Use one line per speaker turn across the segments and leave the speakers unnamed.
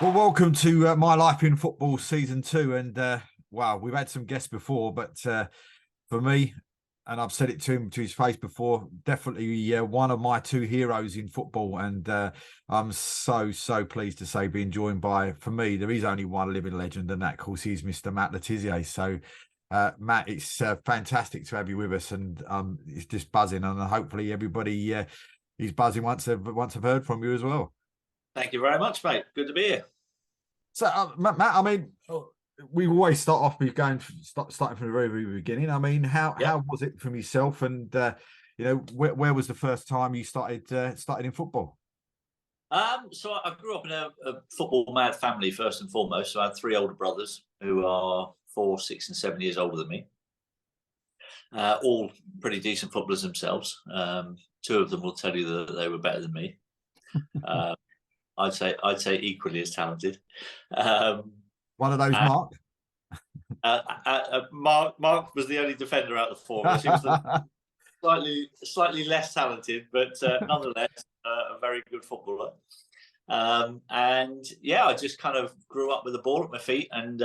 Well, welcome to My Life in Football Season 2. And wow, we've had some guests before, but for me, and I've said it to him to his face before, definitely one of my two heroes in football. And I'm so pleased to say being joined by, for me, there is only one living legend, and that, of course, is Mr. Matt Le Tissier. So, Matt, it's fantastic to have you with us, and it's just buzzing. And hopefully everybody is buzzing once they've heard from you as well.
Thank you very much, mate. Good to be here.
So, Matt, I mean, we always start off with starting from the very beginning. I mean,
Yep.
how was it from yourself, and where was the first time you started in football?
So I grew up in a football mad family first and foremost. So I had three older brothers who are 4, 6, and 7 years older than me. All pretty decent footballers themselves. Two of them will tell you that they were better than me. Uh, I'd say equally as talented. Um,
One of those,
and,
Mark.
Mark was the only defender out of the four of us. He was the slightly less talented, but nonetheless a very good footballer. And yeah, I just kind of grew up with the ball at my feet, and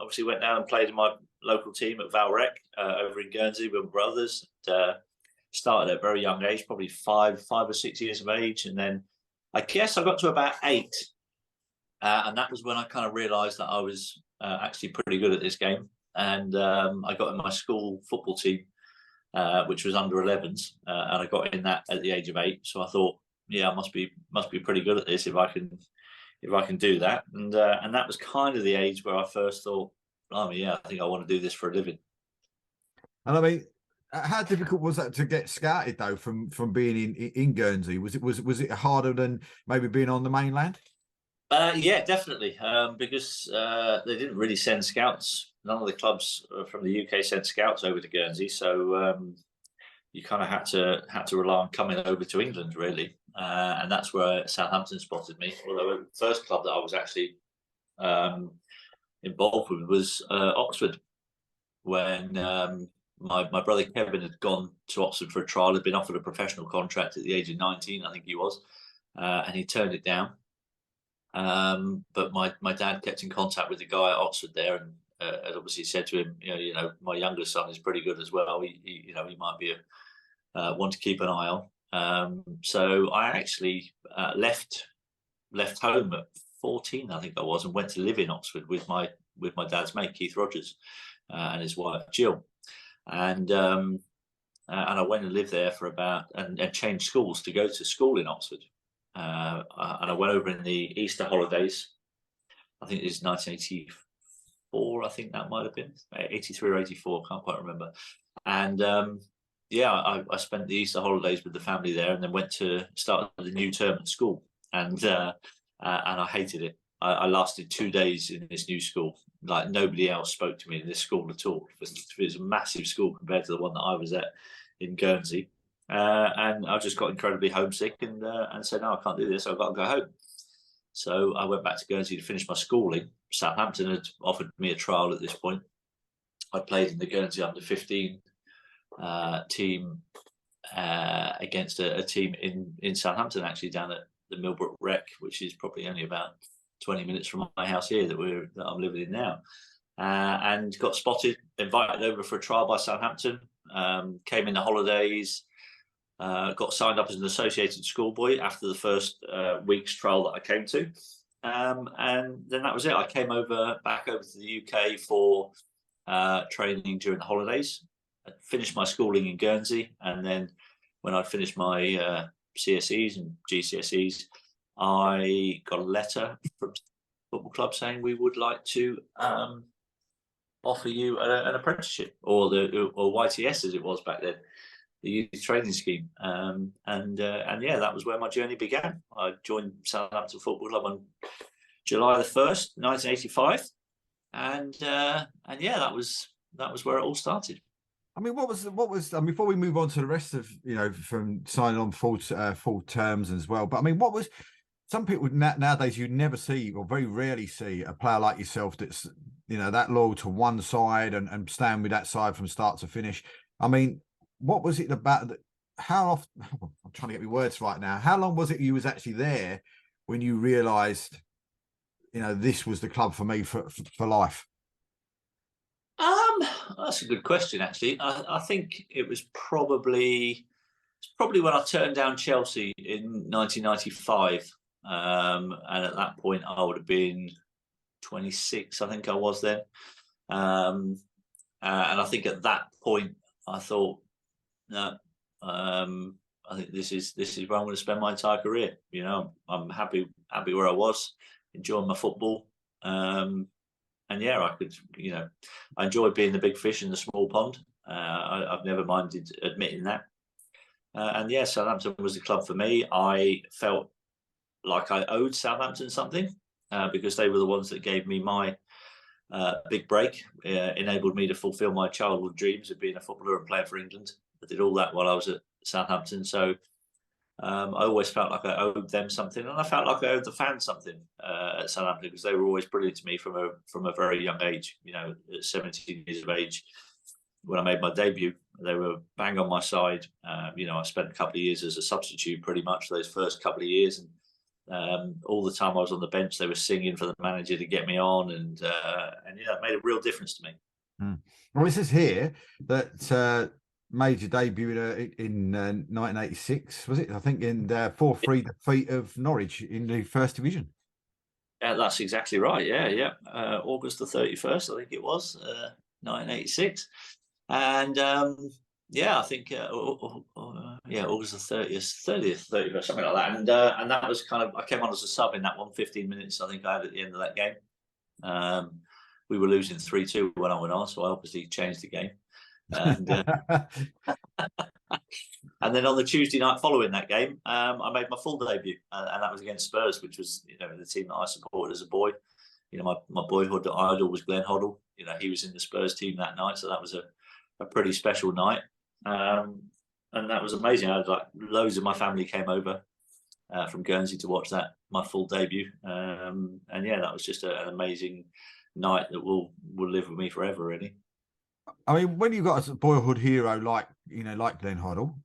obviously went down and played in my local team at Valrec over in Guernsey with my brothers. Started at a very young age, probably five or 6 years of age, and then I guess I got to about 8, and that was when I kind of realised that I was actually pretty good at this game, and I got in my school football team, which was under 11s, and I got in that at the age of 8. So I thought, yeah, I must be pretty good at this if I can do that. And that was kind of the age where I first thought, oh yeah, I think I want to do this for a living.
And I mean, how difficult was that to get scouted though from being in Guernsey? Was it harder than maybe being on the mainland?
Yeah, definitely, because they didn't really send scouts. None of the clubs from the UK sent scouts over to Guernsey, so you kind of had to rely on coming over to England, really, and that's where Southampton spotted me. Although the first club that I was actually um, involved with was Oxford, when my brother Kevin had gone to Oxford for a trial, had been offered a professional contract at the age of 19, I think he was, and he turned it down. But my dad kept in contact with the guy at Oxford there, and had obviously said to him, my younger son is pretty good as well. He might be one to keep an eye on. So I actually left home at 14, I think I was, and went to live in Oxford with my dad's mate Keith Rogers and his wife Jill, and I went and lived there for about and changed schools to go to school in Oxford. And I went over in the Easter holidays. I think it was 1984. I think that might have been 83 or 84. Can't quite remember. And yeah, I spent the Easter holidays with the family there, and then went to start the new term at school. And I hated it. I lasted 2 days in this new school. Like, nobody else spoke to me in this school at all. It was a massive school compared to the one that I was at in Guernsey. And I just got incredibly homesick, and said, no, I can't do this. I've got to go home. So I went back to Guernsey to finish my schooling. Southampton had offered me a trial at this point. I played in the Guernsey under-15 team against a team in Southampton, actually, down at the Millbrook Rec, which is probably only about 20 minutes from my house here that I'm living in now. And got spotted, invited over for a trial by Southampton. Came in the holidays. Got signed up as an associated schoolboy after the first week's trial that I came to, and then that was it. I came back over to the UK for training during the holidays. I finished my schooling in Guernsey, and then when I finished my CSEs and GCSEs, I got a letter from the football club saying we would like to offer you an apprenticeship, or YTS as it was back then, the youth training scheme, and yeah, that was where my journey began. I joined Southampton Football Club on July the 1st, 1985, and yeah, that was where it all started.
I mean, what was? I mean, before we move on to the rest of from signing on full terms as well. But I mean, what was? Some people nowadays you never see, or very rarely see, a player like yourself that's that loyal to one side and stand with that side from start to finish. I mean, what was it about? How often? I'm trying to get my words right now. How long was it you was actually there when you realised this was the club for me for life?
That's a good question, actually. I think it was probably when I turned down Chelsea in 1995, and at that point I would have been 26. I think I was then, and I think at that point I thought, no, I think this is where I'm going to spend my entire career. I'm happy where I was, enjoying my football. And yeah, I enjoy being the big fish in the small pond. I've never minded admitting that. And yeah, Southampton was the club for me. I felt like I owed Southampton something because they were the ones that gave me my big break, enabled me to fulfil my childhood dreams of being a footballer and playing for England. I did all that while I was at Southampton. So I always felt like I owed them something, and I felt like I owed the fans something at Southampton, because they were always brilliant to me from a very young age. At 17 years of age, when I made my debut, they were bang on my side. I spent a couple of years as a substitute, pretty much those first couple of years, and all the time I was on the bench, they were singing for the manager to get me on, and it made a real difference to me.
Well, it says here that made your debut in 1986, was it? I think in the 4-3 defeat of Norwich in the First Division.
That's exactly right. Yeah. August the 31st, I think it was, 1986, and I think August the 30th, 31st, something like that. And that was I came on as a sub in that 15 minutes I think I had at the end of that game. We were losing 3-2 when I went on, so I obviously changed the game. And and then on the Tuesday night following that game, I made my full debut, and that was against Spurs, which was the team that I supported as a boy. My boyhood idol was Glenn Hoddle. He was in the Spurs team that night, so that was a pretty special night, and that was amazing. I had loads of my family came over from Guernsey to watch my full debut, and that was just an amazing night that will live with me forever, really.
I mean, when you got a boyhood hero like Glenn Hoddle,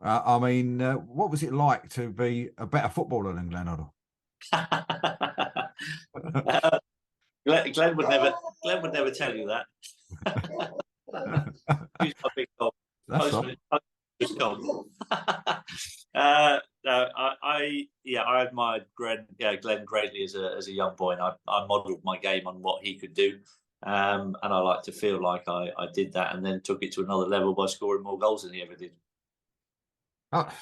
what was it like to be a better footballer than Glenn Hoddle?
Glenn would never tell you that. He's my big dog. I admired Glenn greatly as a young boy, and I modelled my game on what he could do. And I like to feel like I did that, and then took it to another level by scoring more goals than he ever did.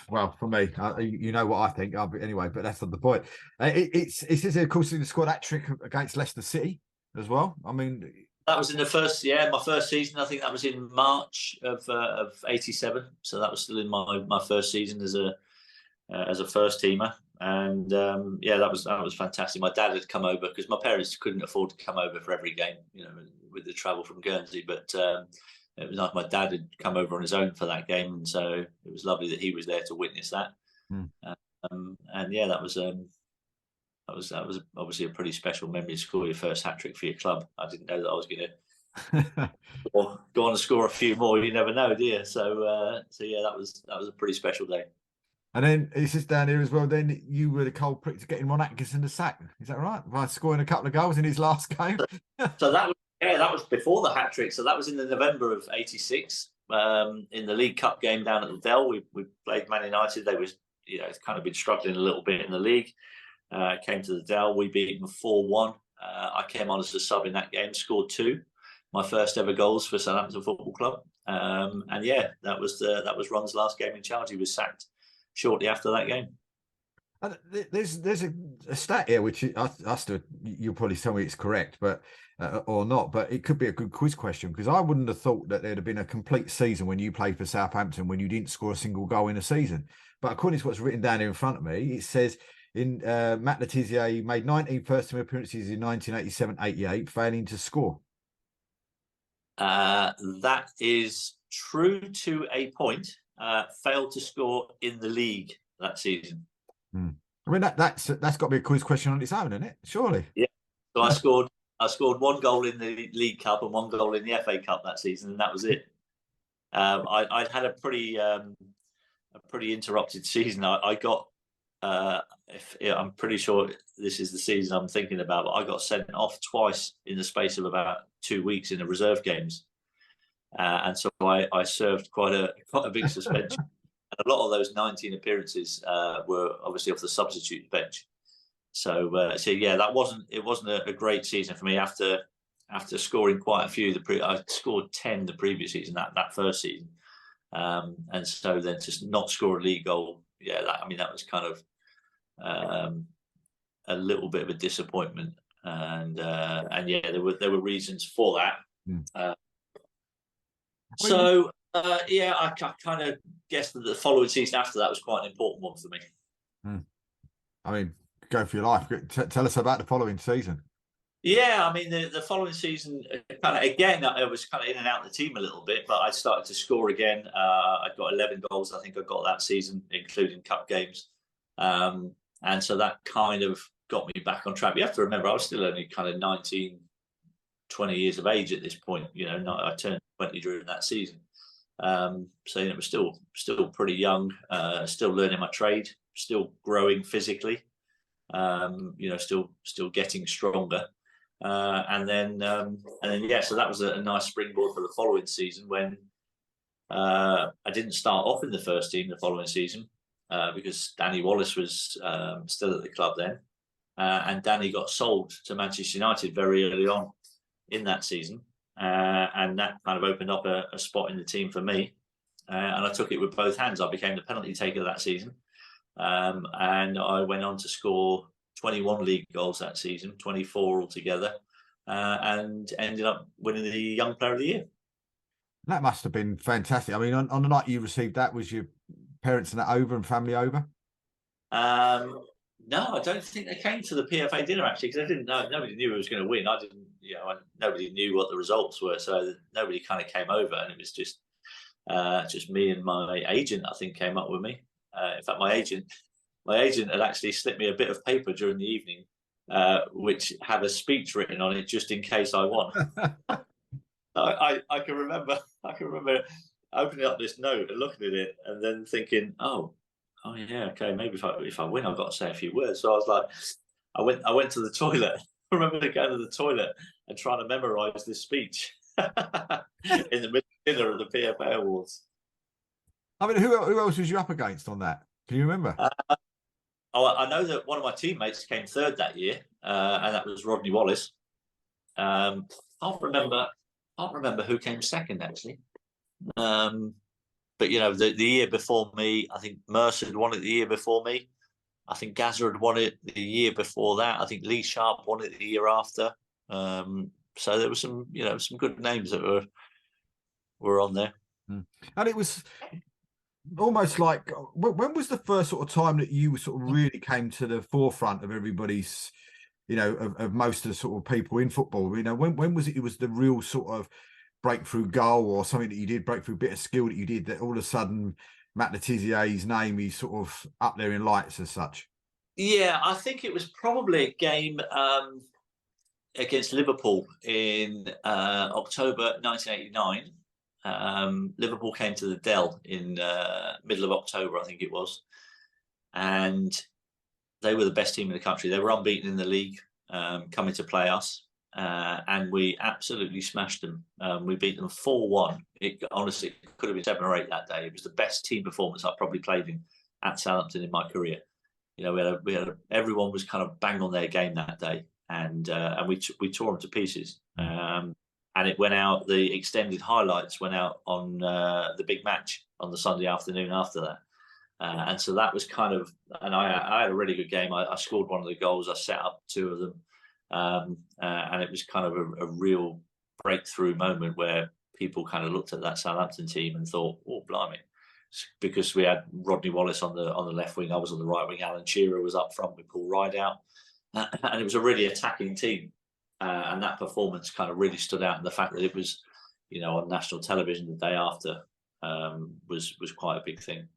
Well, for me, you know what I think. Anyway, but that's not the point. It says, of course, he scored that trick against Leicester City as well. I mean,
that was in my first season. I think that was in March of '87. So that was still in my first season as a first teamer. And that was fantastic. My dad had come over because my parents couldn't afford to come over for every game, with the travel from Guernsey. But it was nice. My dad had come over on his own for that game, and so it was lovely that he was there to witness that. That was obviously a pretty special memory to score your first hat trick for your club. I didn't know that I was going to go on and score a few more. You never know, do you? So that was a pretty special day.
And then it says down here as well, then you were the culprit to getting Ron Atkinson the sack. Is that right? By scoring a couple of goals in his last game?
So that was before the hat trick. So that was in the November of '86, in the League Cup game down at the Dell. We played Man United. They was kind of been struggling a little bit in the league. Came to the Dell. We beat them 4-1. I came on as a sub in that game, scored 2. My first ever goals for Southampton Football Club. That was Ron's last game in charge. He was sacked shortly after that game.
There's a stat here which you'll probably tell me it's correct, but or not, but it could be a good quiz question, because I wouldn't have thought that there'd have been a complete season when you played for Southampton when you didn't score a single goal in a season. But according to what's written down here in front of me, it says in Matt Le Tissier, he made 19 first team appearances in 1987-88, failing to score.
That is true to a point. Failed to score in the league that season.
I mean, that's got to be a quiz question on its own, isn't it? Surely. Yeah.
So I scored 1 goal in the League Cup and 1 goal in the FA Cup that season, and that was it. I'd had a pretty interrupted season. I got I'm pretty sure this is the season I'm thinking about, but I got sent off twice in the space of about 2 weeks in the reserve games, and so I served quite a big suspension. And a lot of those 19 appearances were obviously off the substitute bench. So yeah, it wasn't a great season for me after scoring quite a few. I scored 10 the previous season, that first season, and so then to not score a league goal, yeah, that was kind of a little bit of a disappointment, and yeah, there were reasons for that. So yeah, I kind of guess that the following season after that was quite an important one for me.
I mean, go for your life. Tell us about the following season.
Yeah, I mean, the following season, kind of again, I was kind of in and out of the team a little bit, but I started to score again. I got 11 goals, I think I got that season, including cup games. And so that kind of got me back on track. You have to remember, I was still only kind of 19, 20 years of age at this point. I turned 20 during that season. So it was still pretty young, still learning my trade, still growing physically, still getting stronger. And then yeah, so that was a nice springboard for the following season when I didn't start off in the first team the following season because Danny Wallace was still at the club then, and Danny got sold to Manchester United very early on in that season, and that kind of opened up a spot in the team for me, and I took it with both hands. I became the penalty taker that season, and I went on to score 21 league goals that season, 24 altogether, and ended up winning the Young Player of the Year.
That must have been fantastic. I mean, on the night you received that, was your parents and that over and family over?
No, I don't think they came to the PFA dinner actually, because I didn't know. Nobody knew who was going to win. I didn't, nobody knew what the results were, so nobody kind of came over, and it was just me and my agent. I think came up with me. In fact, my agent had actually slipped me a bit of paper during the evening, which had a speech written on it just in case I won. I can remember opening up this note and looking at it, and then thinking, oh yeah, okay, maybe if I win, I've got to say a few words. So I was like, I went to the toilet. I remember going to the toilet and trying to memorize this speech in the middle of dinner at the PFA Awards.
I mean, who else was you up against on that? Can you remember?
I know that one of my teammates came third that year, and that was Rodney Wallace. I can't remember who came second actually. But the year before me, I think Mercer had won it the year before me. I think Gazza had won it the year before that. I think Lee Sharp won it the year after. So there were some good names that were on there.
And it was almost like, when was the first sort of time that you sort of really came to the forefront of everybody's, of most of the sort of people in football? When was it was the real sort of breakthrough goal or something that you did, breakthrough bit of skill that you did, that all of a sudden Matt Le Tissier's name is sort of up there in lights as such?
Yeah, I think it was probably a game against Liverpool in October 1989. Liverpool came to the Dell in middle of October, I think it was, and they were the best team in the country. They were unbeaten in the league, coming to play us, and we absolutely smashed them. We beat them 4-1. It honestly could have been 7 or 8 that day. It was the best team performance I've probably played in at Southampton in my career. We had everyone was kind of bang on their game that day, and we tore them to pieces. And it went out. The extended highlights went out on the big match on the Sunday afternoon after that. And so that was kind of, and I had a really good game. I scored one of the goals. I set up 2 of them. And it was kind of a real breakthrough moment where people kind of looked at that Southampton team and thought, oh, blimey. Because we had Rodney Wallace on the left wing. I was on the right wing. Alan Shearer was up front with Paul Rideout. And it was a really attacking team. And that performance kind of really stood out. And the fact that it was, on national television the day after was quite a big thing.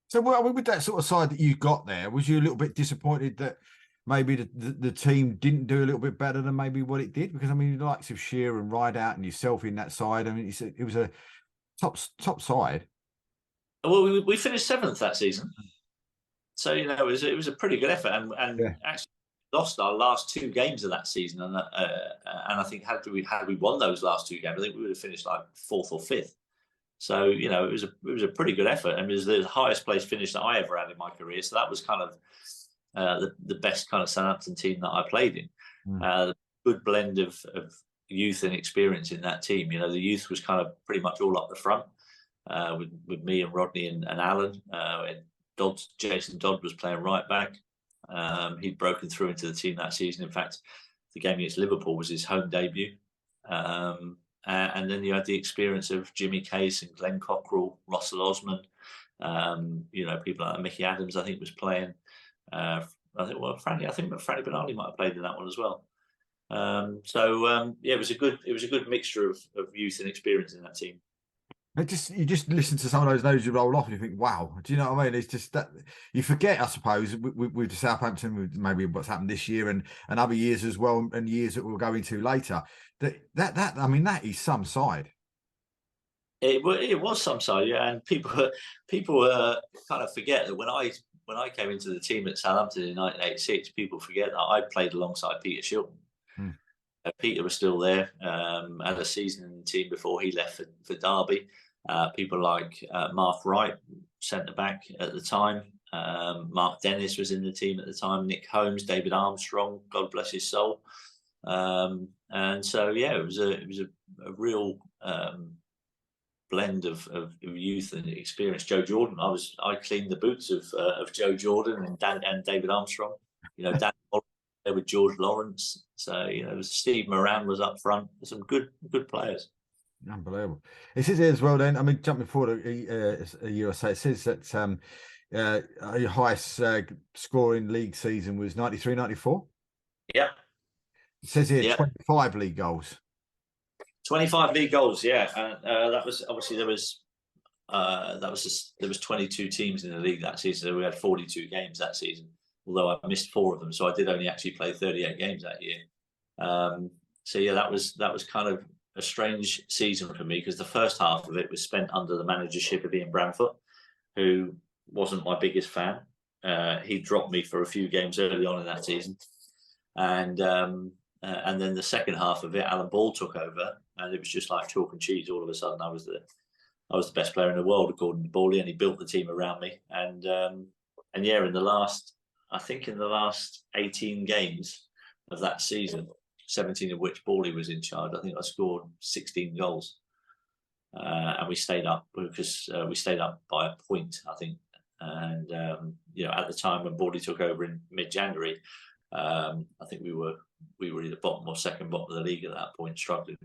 So, with that sort of side that you got there, was you a little bit disappointed that maybe the team didn't do a little bit better than maybe what it did? Because, I mean, the likes of Shearer and Rideout and yourself in that side, I mean, it was a top side.
Well, we finished 7th that season. so it was a pretty good effort, and
Yeah.
actually lost our last 2 games of that season, and I think had we won those last 2 games, I think we would have finished like 4th or 5th. So it was a pretty good effort, and it was the highest place finish that I ever had in my career. So that was kind of the best kind of Southampton team that I played in. Good blend of youth and experience in that team. The youth was kind of pretty much all up the front with me and Rodney and Alan. Jason Dodd was playing right back. He'd broken through into the team that season. In fact, the game against Liverpool was his home debut. And then you had the experience of Jimmy Case and Glenn Cockrell, Russell Osman, people like Mickey Adams, I think, was playing. I think Franny Benali might have played in that one as well. It was a good mixture of youth and experience in that team.
You just listen to some of those names you roll off and you think, wow, do you know what I mean? It's just that you forget, I suppose, with the Southampton, with maybe what's happened this year and other years as well, and years that we'll go into later. That is some side.
It was some side, yeah. And people kind of forget that when I came into the team at Southampton in 1986, people forget that I played alongside Peter Shilton. Peter was still there, had a season in the team before he left for Derby. People like Mark Wright, centre back at the time. Mark Dennis was in the team at the time. Nick Holmes, David Armstrong, God bless his soul. And so it was a real blend of youth and experience. Joe Jordan, I cleaned the boots of Joe Jordan and David Armstrong. Dan there with George Lawrence. So Steve Moran was up front. Some good players.
Unbelievable. It says here as well. Then jumping forward a year or so, it says that your highest scoring league season was 93-94.
Yeah.
It says here 25 league goals. 25
league goals, yeah. And that was obviously there was 22 teams in the league that season. So we had 42 games that season, although I missed 4 of them. So I did only actually play 38 games that year. That was kind of a strange season for me, because the first half of it was spent under the managership of Ian Branfoot, who wasn't my biggest fan. He dropped me for a few games early on in that season. And then the second half of it, Alan Ball took over, and it was just like chalk and cheese. All of a sudden, I was the best player in the world, according to Bally, and he built the team around me. And in the last 18 games of that season, 17 of which Bally was in charge, I think I scored 16 goals. And we stayed up because we stayed up by a point, I think. And at the time when Bally took over in mid-January, I think we were either bottom or second bottom of the league at that point, struggling.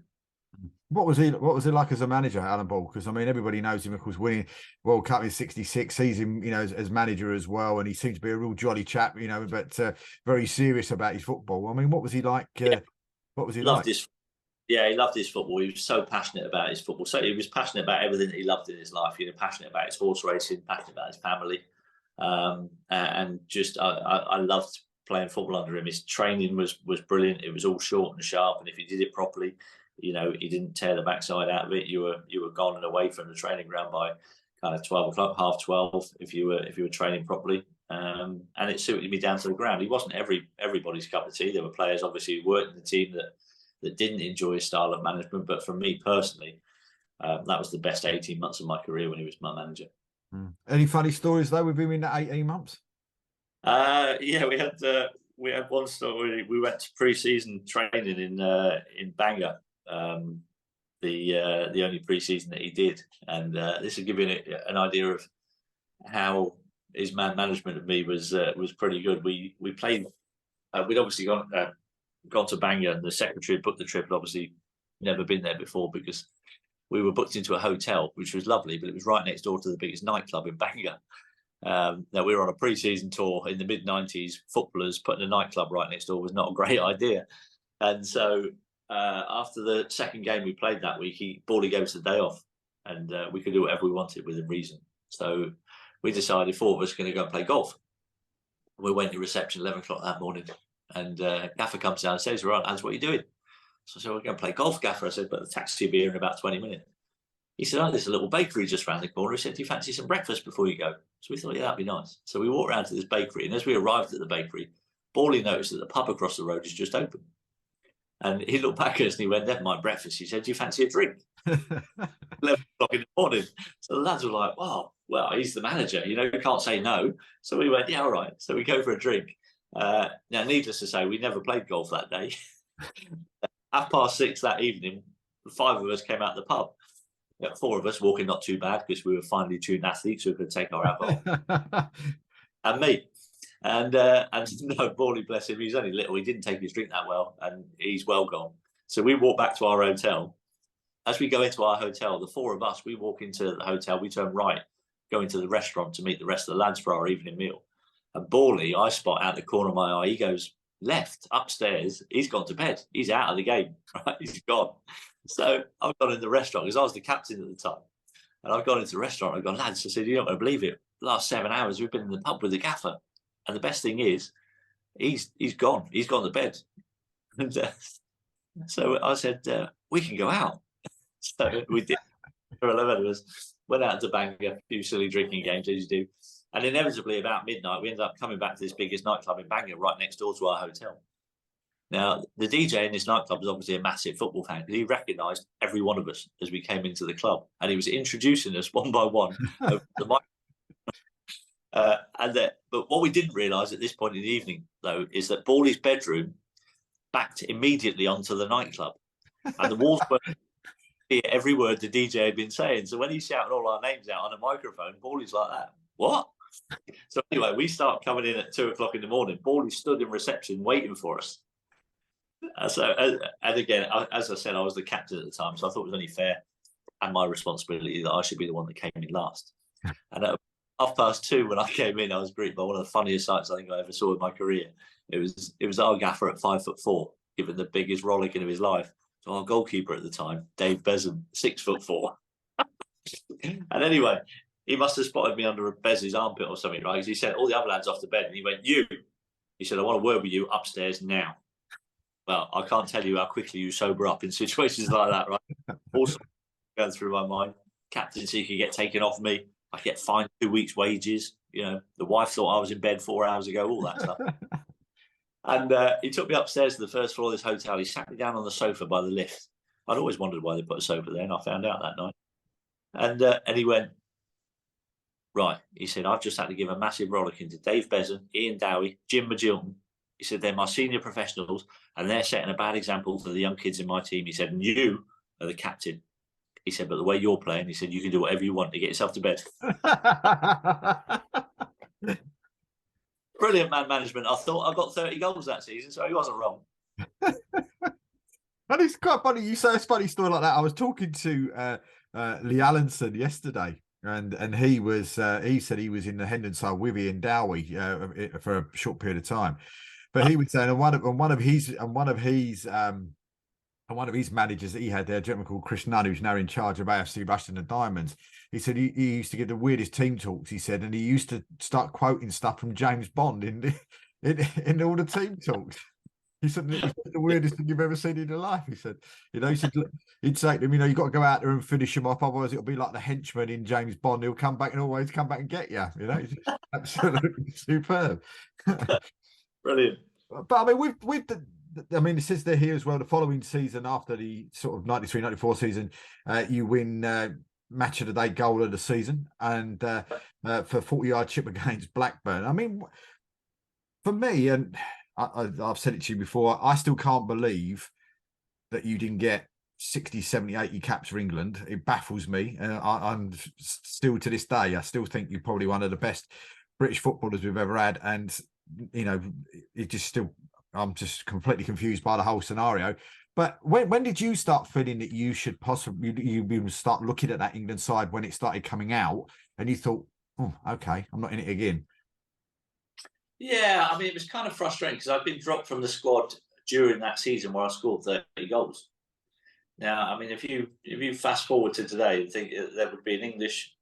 What was he like as a manager, Alan Ball? Because everybody knows him, of course, winning World Cup in '66. Sees him, as manager as well, and he seems to be a real jolly chap, but very serious about his football. What was he like? What was he like?
He loved his football. He was so passionate about his football. So he was passionate about everything that he loved in his life. Passionate about his horse racing, passionate about his family, and just I loved playing football under him. His training was brilliant. It was all short and sharp, and if he did it properly, he didn't tear the backside out of it. You were gone and away from the training ground by kind of 12 o'clock, 12:30 if you were training properly. And it suited me down to the ground. He wasn't everybody's cup of tea. There were players obviously who worked in the team that didn't enjoy his style of management, but for me personally, that was the best 18 months of my career when he was my manager.
Any funny stories though with him in that 18 months?
We had one story. We went to pre-season training in Bangor, the only pre-season that he did, and this will give you an idea of how his management of me was pretty good. We played. We'd obviously gone to Bangor, and the secretary had booked the trip. Had obviously never been there before, because we were booked into a hotel, which was lovely, but it was right next door to the biggest nightclub in Bangor. Now, we were on a pre-season tour in the mid-90s. Footballers putting a nightclub right next door was not a great idea. And so after the second game we played that week, Bally gave us the day off, and we could do whatever we wanted within reason. So we decided 4 of us were going to go and play golf. We went to reception 11 o'clock that morning, and Gaffer comes down and says, "Right, Hans, what are you doing?" So I said, "We're going to play golf, Gaffer." I said, "But the taxi will be here in about 20 minutes." He said, oh, there's a little bakery just round the corner. He said, do you fancy some breakfast before you go? So we thought, yeah, that'd be nice. So we walked around to this bakery, and as we arrived at the bakery, Borley noticed that the pub across the road is just open. And he looked back at us and he went, never mind breakfast. He said, do you fancy a drink? 11 o'clock in the morning. So the lads were like, oh, well, he's the manager, you can't say no. So we went, yeah, all right. So we go for a drink. Now, needless to say, we never played golf that day. 6:30 that evening, 5 of us came out of the pub. 4 of us walking not too bad because we were finely tuned athletes who could take our alcohol. And me. And no, Borley, bless him, he's only little. He didn't take his drink that well, and he's well gone. So we walk back to our hotel. As we go into our hotel, the 4 of us, we walk into the hotel, we turn right, go into the restaurant to meet the rest of the lads for our evening meal. And Borley, I spot out the corner of my eye, he goes left, upstairs, he's gone to bed. He's out of the game, right? He's gone. So I've gone in the restaurant because I was the captain at the time. And I've gone into the restaurant, I've gone, lads, I said, you're not going to believe it. The last 7 hours, we've been in the pub with the gaffer. And the best thing is, he's gone. He's gone to bed. And so I said, we can go out. So we did. 11 of us went out to bang a few silly drinking games, as you do. And inevitably, about midnight, we ended up coming back to this biggest nightclub in Bangor, right next door to our hotel. Now, the DJ in this nightclub was obviously a massive football fan because he recognised every one of us as we came into the club. And he was introducing us one by one over the mic. But what we didn't realise at this point in the evening, though, is that Borley's bedroom backed immediately onto the nightclub. And the walls were hear every word the DJ had been saying. So when he's shouting all our names out on a microphone, Borley's like that. What? So anyway, we start coming in at 2 o'clock in the morning. Borley stood in reception waiting for us. And again, as I said, I was the captain at the time, so I thought it was only fair and my responsibility that I should be the one that came in last. And at 2:30 when I came in, I was greeted by one of the funniest sights I think I ever saw in my career. It was our gaffer at 5'4", given the biggest rollicking of his life. So our goalkeeper at the time, Dave Besom, 6'4". And anyway, he must have spotted me under Bez's armpit or something, right? Because he sent all the other lads off to bed, and he went, he said, I want to word with you upstairs now. Well, I can't tell you how quickly you sober up in situations like that, right? Also going through my mind, captaincy could get taken off me. I get fined 2 weeks' wages. The wife thought I was in bed 4 hours ago, all that stuff. And he took me upstairs to the first floor of this hotel. He sat me down on the sofa by the lift. I'd always wondered why they put a sofa there, and I found out that night. And he went, right, he said, I've just had to give a massive rollicking to Dave Besom, Ian Dowie, Jim Magilton. He said, they're my senior professionals, and they're setting a bad example to the young kids in my team. He said, and you are the captain. He said, but the way you're playing, he said, you can do whatever you want to get yourself to bed. Brilliant man management. I thought I got 30 goals that season, so he wasn't wrong.
And it's quite funny. You say a funny story like that. I was talking to Lee Allenson yesterday, and he said he was in the Hendon side with Ian Dowie for a short period of time. But he was saying one of his managers that he had there, a gentleman called Chris Nunn, who's now in charge of AFC Rushden and Diamonds. He said he used to get the weirdest team talks. He said, and he used to start quoting stuff from James Bond in all the team talks. He said it's the weirdest thing you've ever seen in your life. He said, he'd say to him, you've got to go out there and finish him off, otherwise it'll be like the henchman in James Bond. He'll come back and always come back and get you. It's absolutely superb.
Brilliant.
But I mean, it says there here as well, the following season after the sort of 93-94 season, you win match of the day, goal of the season, and for 40-yard chip against Blackburn. I mean, for me, and I've said it to you before, I still can't believe that you didn't get 60, 70, 80 caps for England. It baffles me. I'm still, to this day, I still think you're probably one of the best British footballers we've ever had. And, I'm just completely confused by the whole scenario. But when did you start feeling that you should possibly you start looking at that England side when it started coming out and you thought, oh, okay, I'm not in it again?
Yeah, I mean, it was kind of frustrating because I'd been dropped from the squad during that season where I scored 30 goals. Now, I mean, if you fast forward to today, I think there would be an English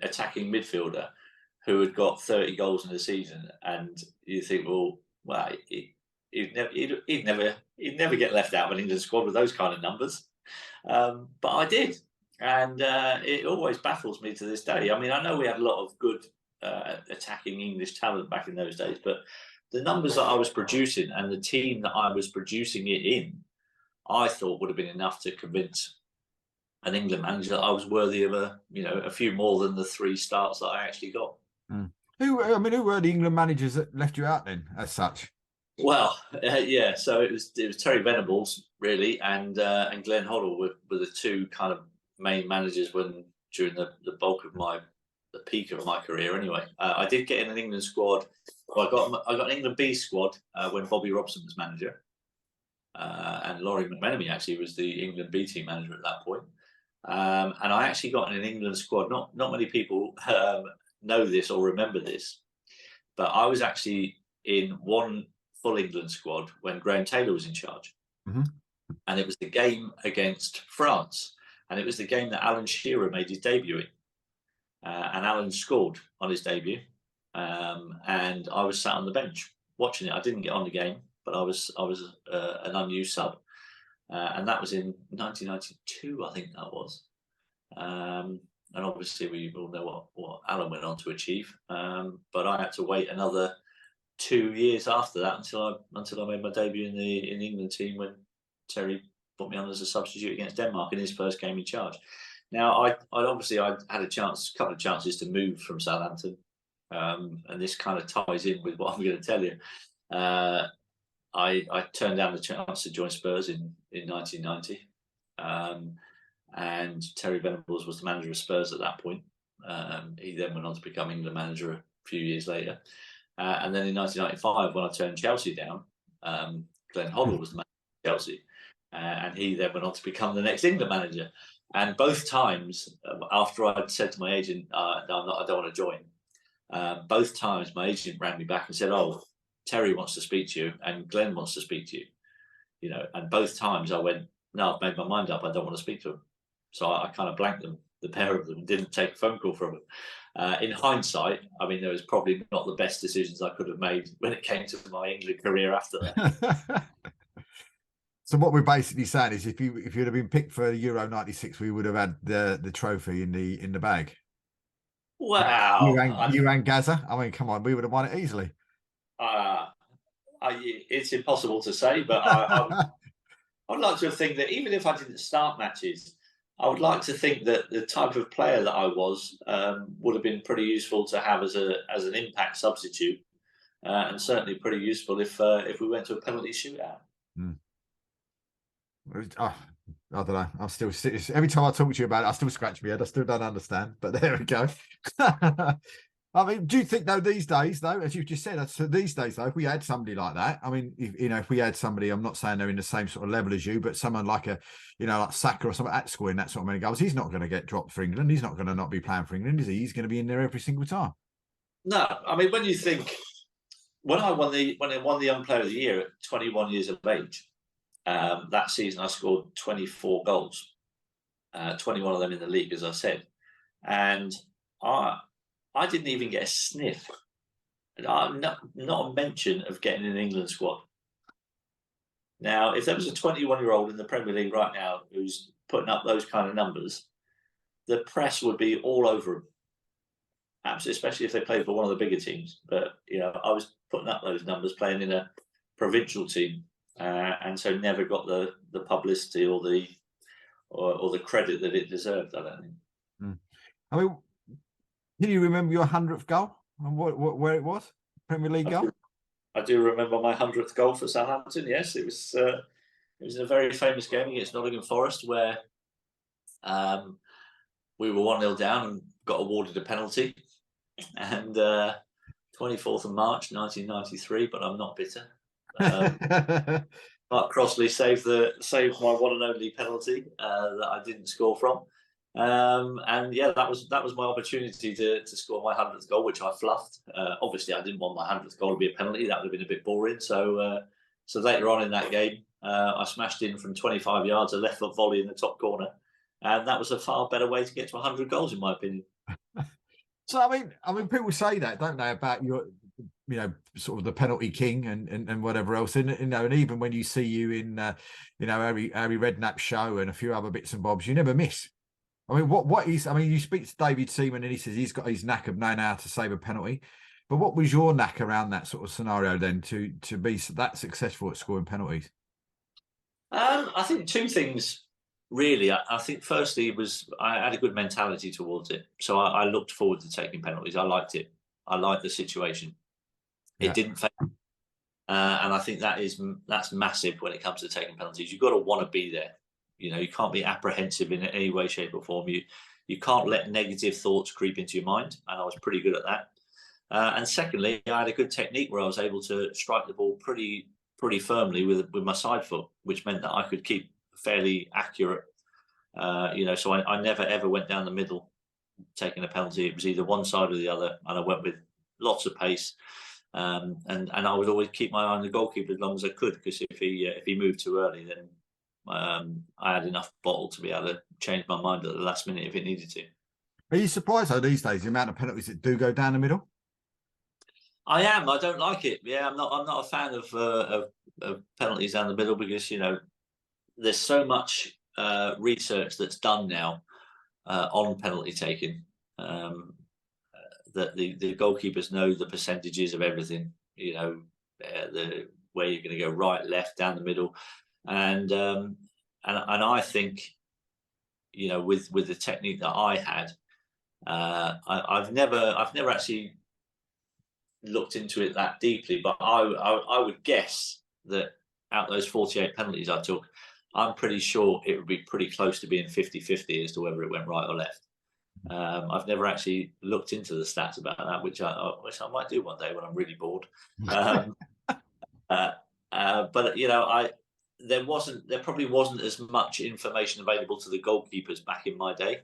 attacking midfielder who had got 30 goals in the season, and you think, well, he'd never get left out of an England squad with those kind of numbers. But I did. And it always baffles me to this day. I mean, I know we had a lot of good attacking English talent back in those days, but the numbers that I was producing and the team that I was producing it in, I thought would have been enough to convince an England manager that I was worthy of a few more than the 3 starts that I actually got.
Mm. Who were the England managers that left you out then, as such?
Well, yeah. So it was Terry Venables really, and Glenn Hoddle were the 2 kind of main managers during the bulk of the peak of my career. Anyway, I did get in an England squad. Well, I got an England B squad when Bobby Robson was manager, and Laurie McMenemy actually was the England B team manager at that point. And I actually got in an England squad. Not many people know this or remember this, but I was actually in one full England squad when Graham Taylor was in charge.
Mm-hmm.
And it was the game against France. And it was the game that Alan Shearer made his debut in. And Alan scored on his debut. And I was sat on the bench watching it. I didn't get on the game, but I was an unused sub. And that was in 1992, I think that was. And obviously we all know what Alan went on to achieve. But I had to wait another 2 years after that until I made my debut in the England team when Terry put me on as a substitute against Denmark in his first game in charge. Now I had a couple of chances to move from Southampton, and this kind of ties in with what I'm going to tell you. I turned down the chance to join Spurs in 1990, and Terry Venables was the manager of Spurs at that point. He then went on to become England manager a few years later. And then in 1995, when I turned Chelsea down, Glenn Hoddle was the manager of Chelsea. And he then went on to become the next England manager. And both times, after I'd said to my agent, no, I don't want to join, both times my agent rang me back and said, oh, Terry wants to speak to you and Glenn wants to speak to you. And both times I went, no, I've made my mind up. I don't want to speak to them. So I kind of blanked them, the pair of them, and didn't take a phone call from them. In hindsight, I mean, there was probably not the best decisions I could have made when it came to my England career after that.
So what we're basically saying is, if you'd have been picked for Euro '96, we would have had the trophy in the bag.
Wow!
You and Gaza. I mean, come on, we would have won it easily.
It's impossible to say, but I'd like to think that even if I didn't start matches, I would like to think that the type of player that I was would have been pretty useful to have as an impact substitute, and certainly pretty useful if we went to a penalty shootout.
Mm. I don't know. I'm still every time I talk to you about it, I still scratch my head. I still don't understand. But there we go. I mean, do you think though these days, though, as you've just said, these days though, if we had somebody like that, I mean, if we had somebody, I'm not saying they're in the same sort of level as you, but someone like like Saka or someone at scoring that sort of many goals, he's not going to get dropped for England. He's not going to not be playing for England, is he? He's going to be in there every single time.
No, I mean, when you think when I won the Young Player of the Year at 21 years of age, that season I scored 24 goals, 21 of them in the league, as I said, and I didn't even get a sniff, not a mention of getting an England squad. Now, if there was a 21-year-old in the Premier League right now who's putting up those kind of numbers, the press would be all over them. Absolutely, especially if they played for one of the bigger teams. But I was putting up those numbers playing in a provincial team, and so never got the publicity or the credit that it deserved, I don't think.
Mm. I mean, can you remember your 100th goal and where it was? Premier League goal?
I do remember my 100th goal for Southampton. Yes, it was in a very famous game against Nottingham Forest where we were 1-0 down and got awarded a penalty. And 24th of March 1993, but I'm not bitter. Mark Crossley saved my one and only penalty that I didn't score from. And yeah, that was my opportunity to score my 100th goal, which I fluffed. Obviously, I didn't want my 100th goal to be a penalty; that would have been a bit boring. So later on in that game, I smashed in from 25 yards a left foot volley in the top corner, and that was a far better way to get to 100 goals, in my opinion.
So I mean, people say that, don't they, about your, sort of the penalty king and whatever else, and and even when you see you in, Harry Redknapp's show and a few other bits and bobs, you never miss. I mean, what is? I mean, you speak to David Seaman and he says he's got his knack of knowing how to save a penalty. But what was your knack around that sort of scenario then to be that successful at scoring penalties?
I think two things really. I think firstly was I had a good mentality towards it, so I looked forward to taking penalties. I liked it. I liked the situation. It
Yeah.
didn't fail. And I think that's massive when it comes to taking penalties. You've got to want to be there. You know, you can't be apprehensive in any way, shape, or form. You can't let negative thoughts creep into your mind, and I was pretty good at that. And secondly, I had a good technique where I was able to strike the ball pretty firmly with my side foot, which meant that I could keep fairly accurate. So I never ever went down the middle taking a penalty. It was either one side or the other, and I went with lots of pace. And I would always keep my eye on the goalkeeper as long as I could, because if he moved too early, then I had enough bottle to be able to change my mind at the last minute if it needed to.
Are you surprised though these days the amount of penalties that do go down the middle?
I am. I don't like it. Yeah, I'm not a fan of penalties down the middle, because there's so much research that's done now on penalty taking. That the goalkeepers know the percentages of everything, the where you're going to go right, left, down the middle, and I think, with the technique that I had, I've never actually looked into it that deeply, but I would guess that out those 48 penalties I took, I'm pretty sure it would be pretty close to being 50-50 as to whether it went right or left. I've never actually looked into the stats about that, which I might do one day when I'm really bored. But there probably wasn't as much information available to the goalkeepers back in my day,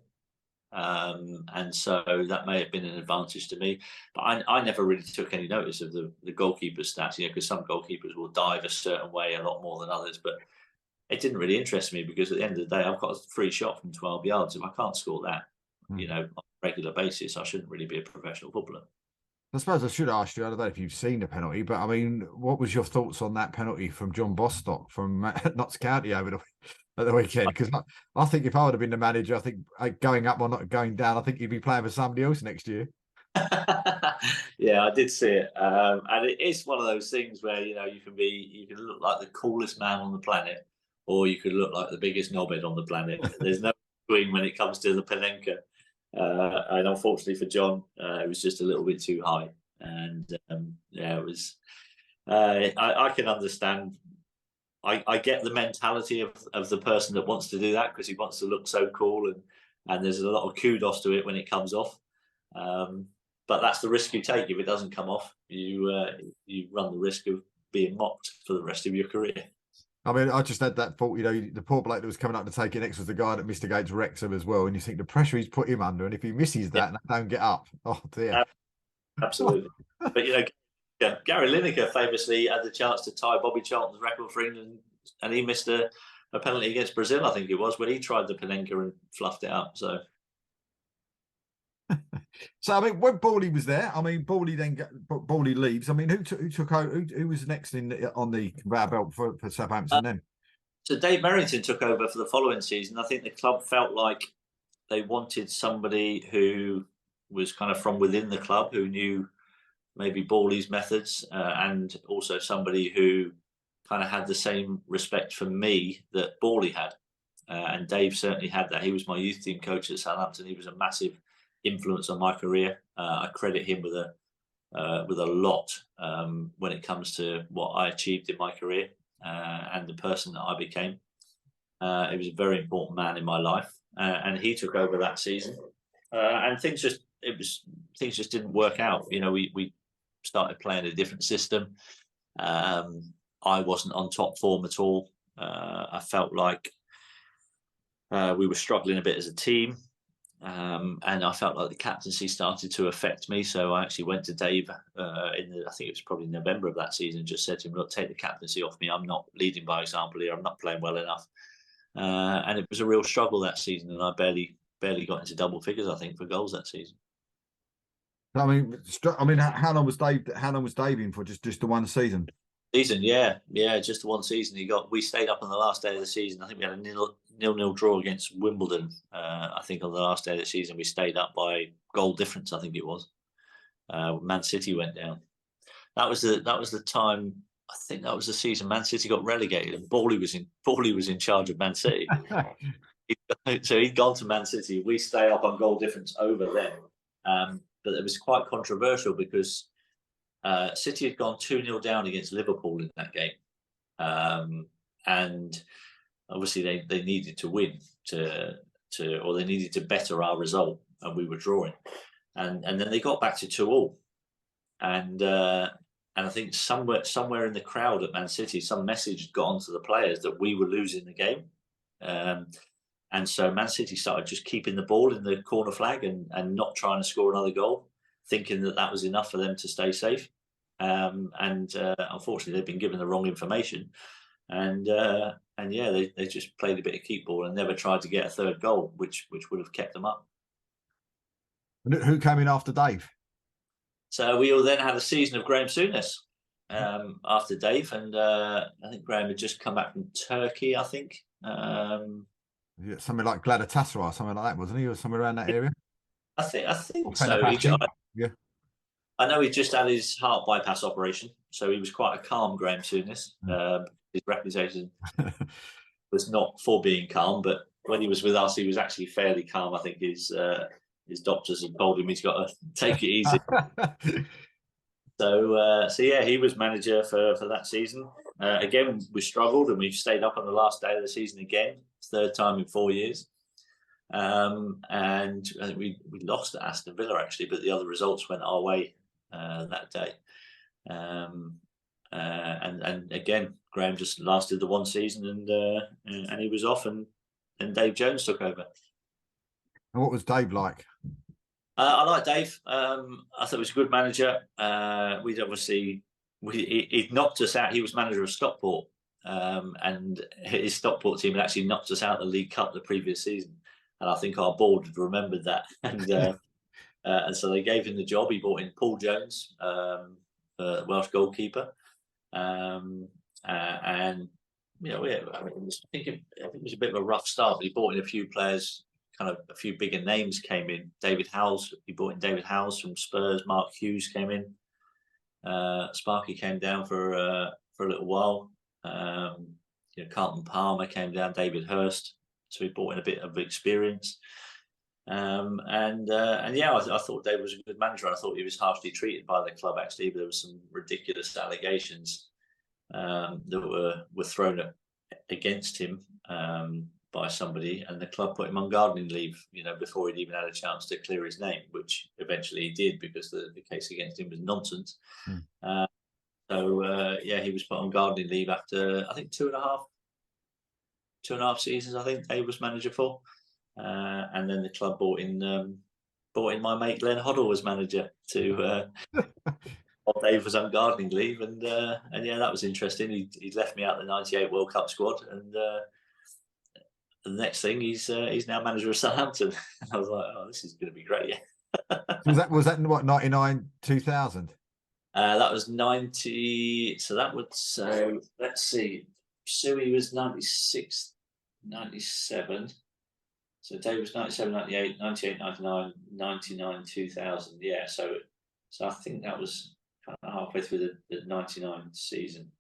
and so that may have been an advantage to me. But I never really took any notice of the goalkeepers' stats, because some goalkeepers will dive a certain way a lot more than others, but it didn't really interest me, because at the end of the day, I've got a free shot from 12 yards. If I can't score that, on a regular basis, I shouldn't really be a professional footballer.
I suppose I should ask you, I don't know if you've seen the penalty, but I mean, what was your thoughts on that penalty from John Bostock from Notts County at the weekend? Because I think if I would have been the manager, I think going up or not going down, I think you'd be playing for somebody else next year.
Yeah, I did see it, and it is one of those things where you can look like the coolest man on the planet, or you could look like the biggest knobhead on the planet. There's no between when it comes to the Panenka. And unfortunately for John, it was just a little bit too high. And it was. I can understand. I get the mentality of the person that wants to do that, because he wants to look so cool, and there's a lot of kudos to it when it comes off. But that's the risk you take. If it doesn't come off, you run the risk of being mocked for the rest of your career.
I mean, I just had that thought, the poor bloke that was coming up to take it next was the guy that missed against Wrexham as well. And you think the pressure he's put him under, and if he misses that and they don't get up, oh dear.
Absolutely. But, Gary Lineker famously had the chance to tie Bobby Charlton's record for England, and he missed a penalty against Brazil, I think it was, when he tried the Panenka and fluffed it up. So.
So I mean, when Bawley was there, Bawley leaves. I mean, who took over? Who was next on the conveyor belt for Southampton then?
So Dave Merrington took over for the following season. I think the club felt like they wanted somebody who was kind of from within the club, who knew maybe Bawley's methods, and also somebody who kind of had the same respect for me that Bawley had. And Dave certainly had that. He was my youth team coach at Southampton. He was a massive influence on my career. I credit him with a lot when it comes to what I achieved in my career and the person that I became. He was a very important man in my life, and he took over that season. And things just didn't work out. We started playing a different system. I wasn't on top form at all. I felt like we were struggling a bit as a team. And I felt like the captaincy started to affect me. So I actually went to Dave I think it was probably November of that season, just said to him, look, take the captaincy off me. I'm not leading by example here. I'm not playing well enough. And it was a real struggle that season. And I barely got into double figures, I think, for goals that season.
I mean, how long was Dave in for? Just the one season?
Season, yeah, just one season. We stayed up on the last day of the season. I think we had a nil-nil draw against Wimbledon. I think on the last day of the season we stayed up by goal difference. I think it was. Man City went down. That was the time. I think that was the season Man City got relegated, and Bawley was in charge of Man City. So he'd gone to Man City. We stay up on goal difference over them, but it was quite controversial because City had gone 2-0 down against Liverpool in that game, and obviously they needed to win or they needed to better our result, and we were drawing, and then they got back to 2-2, and I think somewhere in the crowd at Man City, some message had got onto the players that we were losing the game, and so Man City started just keeping the ball in the corner flag and not trying to score another goal, thinking that was enough for them to stay safe. Unfortunately, they've been given the wrong information, and they just played a bit of keep ball and never tried to get a third goal, which would have kept them up.
And who came in after Dave?
So we all then had a season of Graham Souness after Dave, and I think Graham had just come back from Turkey, I think.
Something like Galatasaray or something like that, wasn't he, or somewhere around that area?
I think so.
Yeah.
I know he just had his heart bypass operation, so he was quite a calm Graham Souness. His reputation was not for being calm, but when he was with us, he was actually fairly calm. I think his doctors had told him he's got to take it easy. So yeah, he was manager for that season. Again, we struggled, and we've stayed up on the last day of the season again, third time in 4 years. And I think we lost at Aston Villa actually, but the other results went our way that day. And again, Graham just lasted the one season, and he was off, and Dave Jones took over.
And what was Dave like?
I like Dave. I thought he was a good manager. He'd knocked us out. He was manager of Stockport, and his Stockport team had actually knocked us out of the League Cup the previous season. And I think our board had remembered that, and so they gave him the job. He brought in Paul Jones, Welsh goalkeeper, and I think it was a bit of a rough start. But he brought in a few players, kind of a few bigger names came in. David Howells, he brought in David Howells from Spurs. Mark Hughes came in. Sparky came down for a little while. Carlton Palmer came down. David Hurst. So he brought in a bit of experience, I thought Dave was a good manager. I thought he was harshly treated by the club. Actually, there were some ridiculous allegations that were thrown against him by somebody, and the club put him on gardening leave. Before he'd even had a chance to clear his name, which eventually he did because the case against him was nonsense. He was put on gardening leave after I think two and a half seasons. I think Dave was manager for, and then the club brought in my mate Glenn Hoddle as manager to. While Dave was on gardening leave, and that was interesting. He left me out the '98 World Cup squad, and the next thing he's now manager of Southampton. I was like, oh, this is going to be great.
was that what 99 2000?
That was 90. So that would let's see. Suey was 96, 97. So Dave was 97, 98, 98, 99, 99, 2000. Yeah. So I think that was kind of halfway through the 99 season.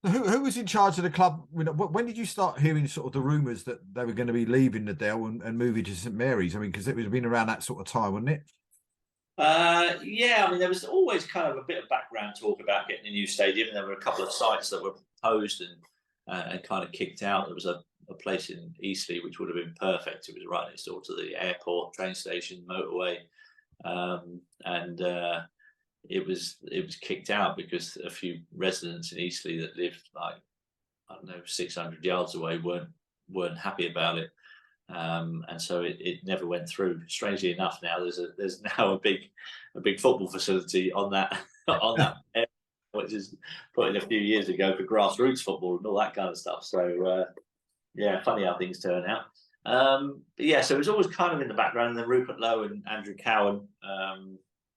Who was in charge of the club? When did you start hearing sort of the rumours that they were going to be leaving the Dell and moving to St Mary's? I mean, because it would have been around that sort of time, wouldn't it?
There was always kind of a bit of background talk about getting a new stadium. There were a couple of sites that were proposed and kind of kicked out. There was a place in Eastleigh which would have been perfect. It was right next door to the airport, train station, motorway, and it was kicked out because a few residents in Eastleigh that lived 600 yards away weren't happy about it. And so it never went through. Strangely enough, now there's now a big football facility on that area, which is put in a few years ago for grassroots football and all that kind of stuff. So funny how things turn out. So it was always kind of in the background. And then Rupert Lowe and Andrew Cowan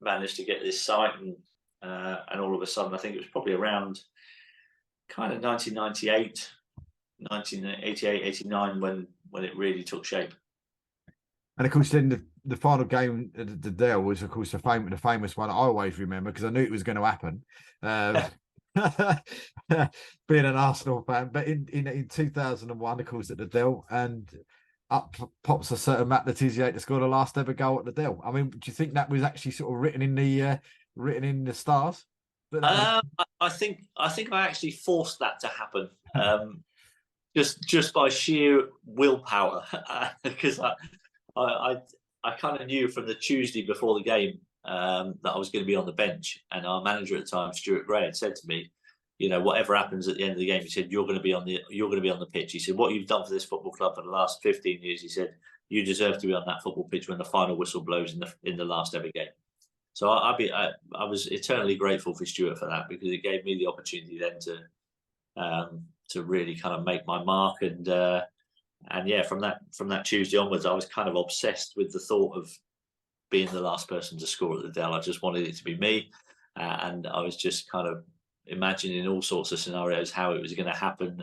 managed to get this site, and and all of a sudden, I think it was probably around kind of 1998, 1988, 89 when it really took shape.
And of course, then the final game at the Dell was, of course, the famous one I always remember because I knew it was going to happen. Being an Arsenal fan, but in 2001, of course, at the Dell, and up pops a certain Matt Le Tissier to score the last ever goal at the Dell. I mean, do you think that was actually sort of written in the stars?
I think I actually forced that to happen. Just by sheer willpower, because I kind of knew from the Tuesday before the game that I was going to be on the bench, and our manager at the time, Stuart Gray, had said to me, whatever happens at the end of the game, he said, you're going to be on the pitch. He said, what you've done for this football club for the last 15 years, he said, you deserve to be on that football pitch when the final whistle blows in the last ever game. So I was eternally grateful for Stuart for that, because it gave me the opportunity then to really kind of make my mark. And yeah, from that Tuesday onwards, I was kind of obsessed with the thought of being the last person to score at the Dell. I just wanted it to be me, and I was just kind of imagining all sorts of scenarios how it was going to happen.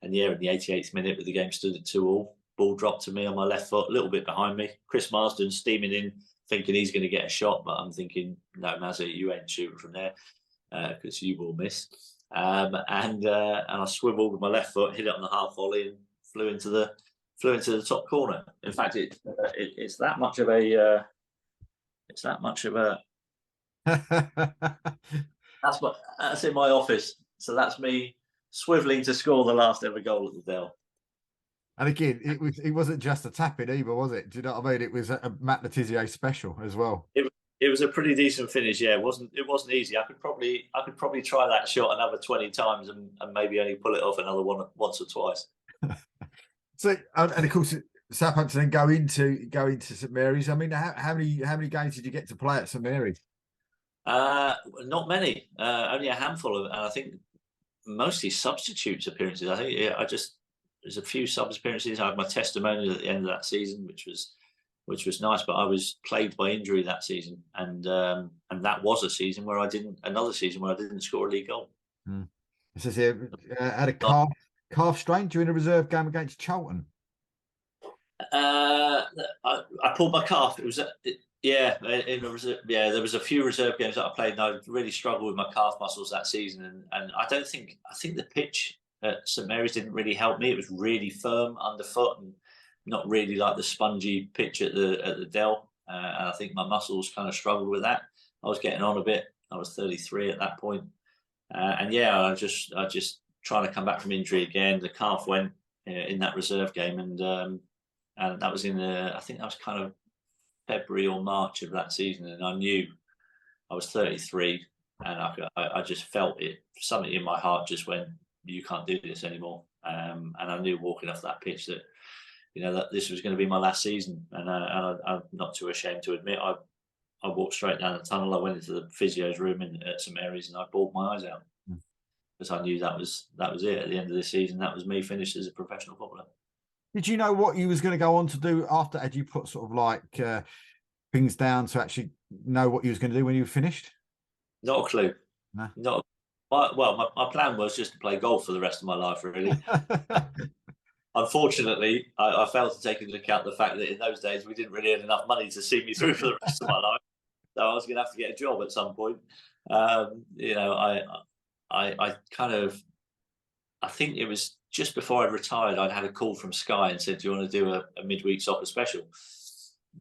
And yeah, in the 88th minute, with the game stood at 2-2, ball dropped to me on my left foot, a little bit behind me. Chris Marsden steaming in, thinking he's going to get a shot, but I'm thinking, no, Mazzy, you ain't shooting from there, because you will miss. And I swiveled with my left foot, hit it on the half volley, and flew into the top corner. In fact, it's that much of a that's in my office. So that's me swiveling to score the last ever goal at the Dell.
And again, it wasn't just a tap-in either, was it? Do you know what I mean? It was a Matt Le Tissier special as well.
It was a pretty decent finish. Yeah, it wasn't easy. I could probably try that shot another 20 times and maybe only pull it off another once or twice.
So, and of course, Southampton then go into St Mary's. I mean, how many games did you get to play at St Mary's?
Not many. Only a handful of, and I think mostly substitutes appearances. I think there's a few subs appearances. I had my testimonial at the end of that season, which was nice. But I was plagued by injury that season, and that was another season where I didn't score a league goal.
It says here, had a calf strain during a reserve game against Charlton.
I pulled my calf. It was there was a few reserve games that I played, and I really struggled with my calf muscles that season. And I think the pitch at St Mary's didn't really help me. It was really firm underfoot and not really like the spongy pitch at the Dell. And I think my muscles kind of struggled with that. I was getting on a bit. I was 33 at that point. And yeah, I just trying to come back from injury again. The calf went in that reserve game, and that was I think that was kind of February or March of that season. And I knew I was 33, and I just felt it. Something in my heart just went, you can't do this anymore. And I knew walking off that pitch that, that this was going to be my last season. And I'm not too ashamed to admit, I walked straight down the tunnel. I went into the physio's room at St Mary's, and I bawled my eyes out, because I knew that was it. At the end of the season, that was me finished as a professional footballer.
Did you know what you was going to go on to do after? Had you put sort of like things down to actually know what you was going to do when you were finished?
Not a clue.
No.
My plan was just to play golf for the rest of my life, really. Unfortunately, I failed to take into account the fact that in those days we didn't really earn enough money to see me through for the rest of my life. So I was going to have to get a job at some point. I think it was just before I retired, I'd had a call from Sky and said, do you want to do a midweek soccer special?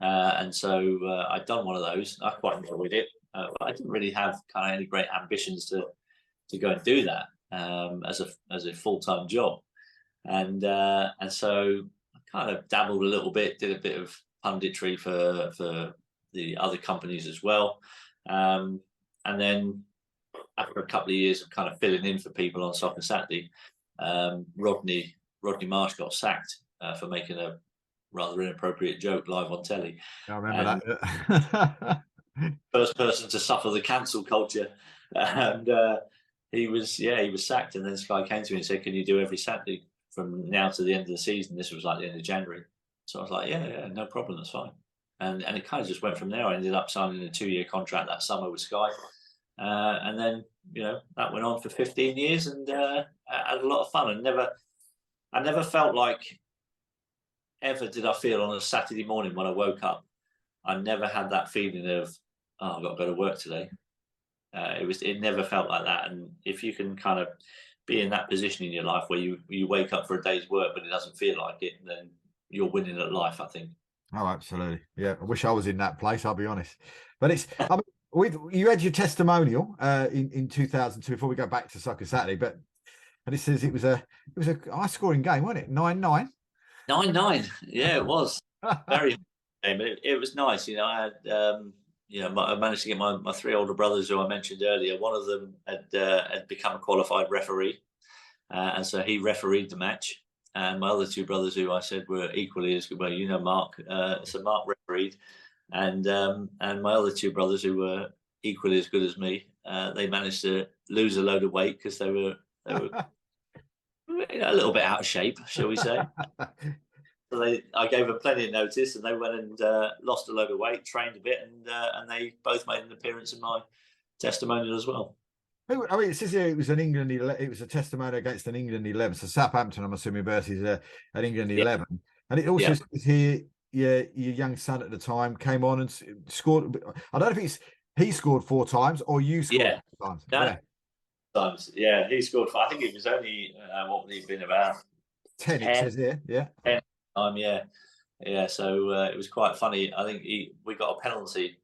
And so I'd done one of those. I quite enjoyed it. But I didn't really have kind of any great ambitions to go and do that as a full-time job. And so I kind of dabbled a little bit, did a bit of punditry for the other companies as well. And then after a couple of years of kind of filling in for people on Soccer Saturday, Rodney Marsh got sacked for making a rather inappropriate joke live on telly.
I remember that.
First person to suffer the cancel culture, and he was sacked. And then Sky came to me and said, "Can you do every Saturday from now to the end of the season?" This was like the end of January. So I was like, "Yeah, no problem, that's fine." And it kind of just went from there. I ended up signing a 2-year contract that summer with Sky. And then, that went on for 15 years, and I had a lot of fun. And I never felt like ever did I feel on a Saturday morning when I woke up. I never had that feeling of, oh, I've got to go to work today. It never felt like that. And if you can kind of be in that position in your life where you wake up for a day's work but it doesn't feel like it, then you're winning at life, I think.
Oh, absolutely. Yeah, I wish I was in that place, I'll be honest. But it's, I mean, you had your testimonial in 2002 before we go back to Soccer Saturday, and it says it was a high scoring game, wasn't it? 9-9.
9-9. Yeah, it was very game. It was nice. I had I managed to get my three older brothers who I mentioned earlier. One of them had become a qualified referee, and so he refereed the match. And my other two brothers, who I said were equally as good, well, Mark. So Mark refereed, and my other two brothers, who were equally as good as me, they managed to lose a load of weight because they were a little bit out of shape, shall we say. So I gave them plenty of notice, and they went and lost a load of weight, trained a bit, and they both made an appearance in my testimonial as well.
I mean, it says here it was it was a testimonial against an England 11. So Southampton, I'm assuming, versus an England 11. And it also says here, your young son at the time came on and scored. I don't know if he scored 4 times or you scored 4 times.
No, times. Yeah, he scored 4. I think it was only what would he have been, about
10? It says here,
10 time, yeah. So it was quite funny. I think we got a penalty,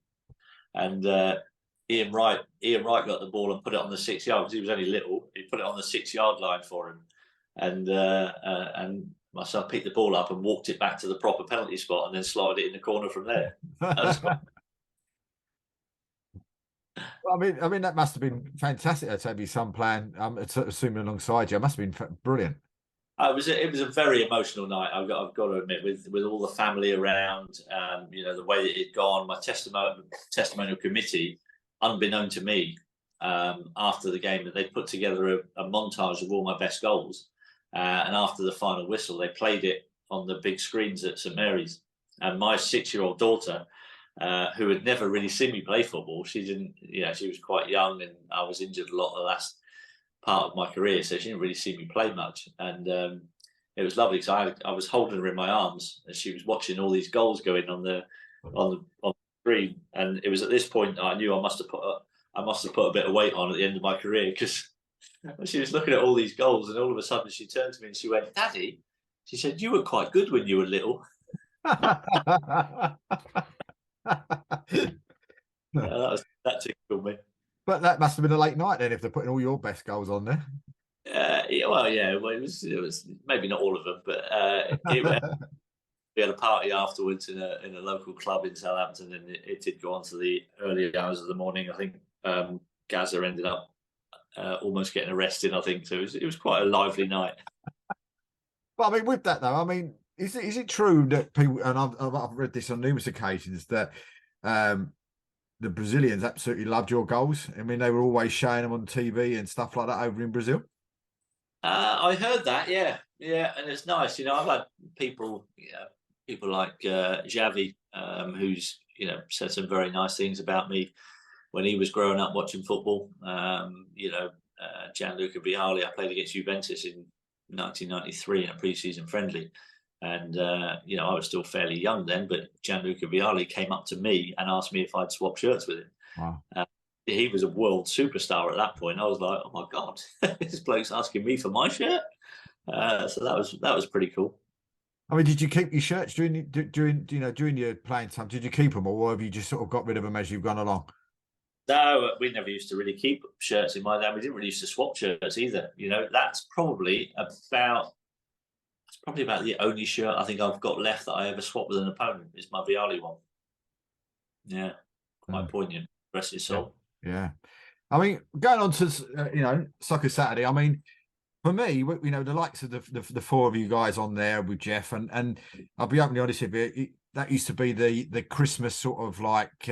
and Ian Wright got the ball and put it on the 6 yard, because he was only little. He put it on the 6 yard line for him, and my son picked the ball up and walked it back to the proper penalty spot, and then slotted it in the corner from there.
Well, I mean, that must have been fantastic. I'd say be some plan. Assuming alongside you, it must have been brilliant.
It was a very emotional night. I've got to admit, with all the family around, the way that it'd gone. My testimonial committee, unbeknown to me, after the game, that they put together a montage of all my best goals, and after the final whistle, they played it on the big screens at St Mary's. And my 6-year-old daughter, who had never really seen me play football, she was quite young, and I was injured a lot the last part of my career, so she didn't really see me play much. And it was lovely, because I was holding her in my arms, and she was watching all these goals going on the screen. And it was at this point that I knew I must have put a bit of weight on at the end of my career, because she was looking at all these goals, and all of a sudden she turned to me and she went, "Daddy," she said, "you were quite good when you were little." That tickled me.
But that must have been a late night then, if they're putting all your best goals on there.
Well, it was maybe not all of them, but we had a party afterwards in a local club in Southampton, and it did go on to the early hours of the morning. I think Gaza ended up almost getting arrested, I think. So it was quite a lively night.
But I mean, with that though, I mean, is it true that people, and I've read this on numerous occasions, that the Brazilians absolutely loved your goals? I mean, they were always showing them on TV and stuff like that over in Brazil.
I heard that, yeah, and it's nice. I've had people like Xavi, who's said some very nice things about me when he was growing up watching football. Gianluca Vialli, I played against Juventus in 1993 in a pre-season friendly. And, I was still fairly young then, but Gianluca Vialli came up to me and asked me if I'd swap shirts with him.
Wow.
He was a world superstar at that point. I was like, oh my God, this bloke's asking me for my shirt. So that was pretty cool.
I mean, did you keep your shirts during your playing time? Did you keep them, or have you just sort of got rid of them as you've gone along?
No, we never used to really keep shirts in my day. We didn't really used to swap shirts either. That's probably about the only shirt I think I've got left that I ever swapped with an opponent, is my Vialli one. Yeah, quite poignant. Rest his soul.
Yeah. I mean, going on to Soccer Saturday. I mean, for me, the likes of the 4 of you guys on there with Jeff, and I'll be openly honest with you, that used to be the Christmas sort of like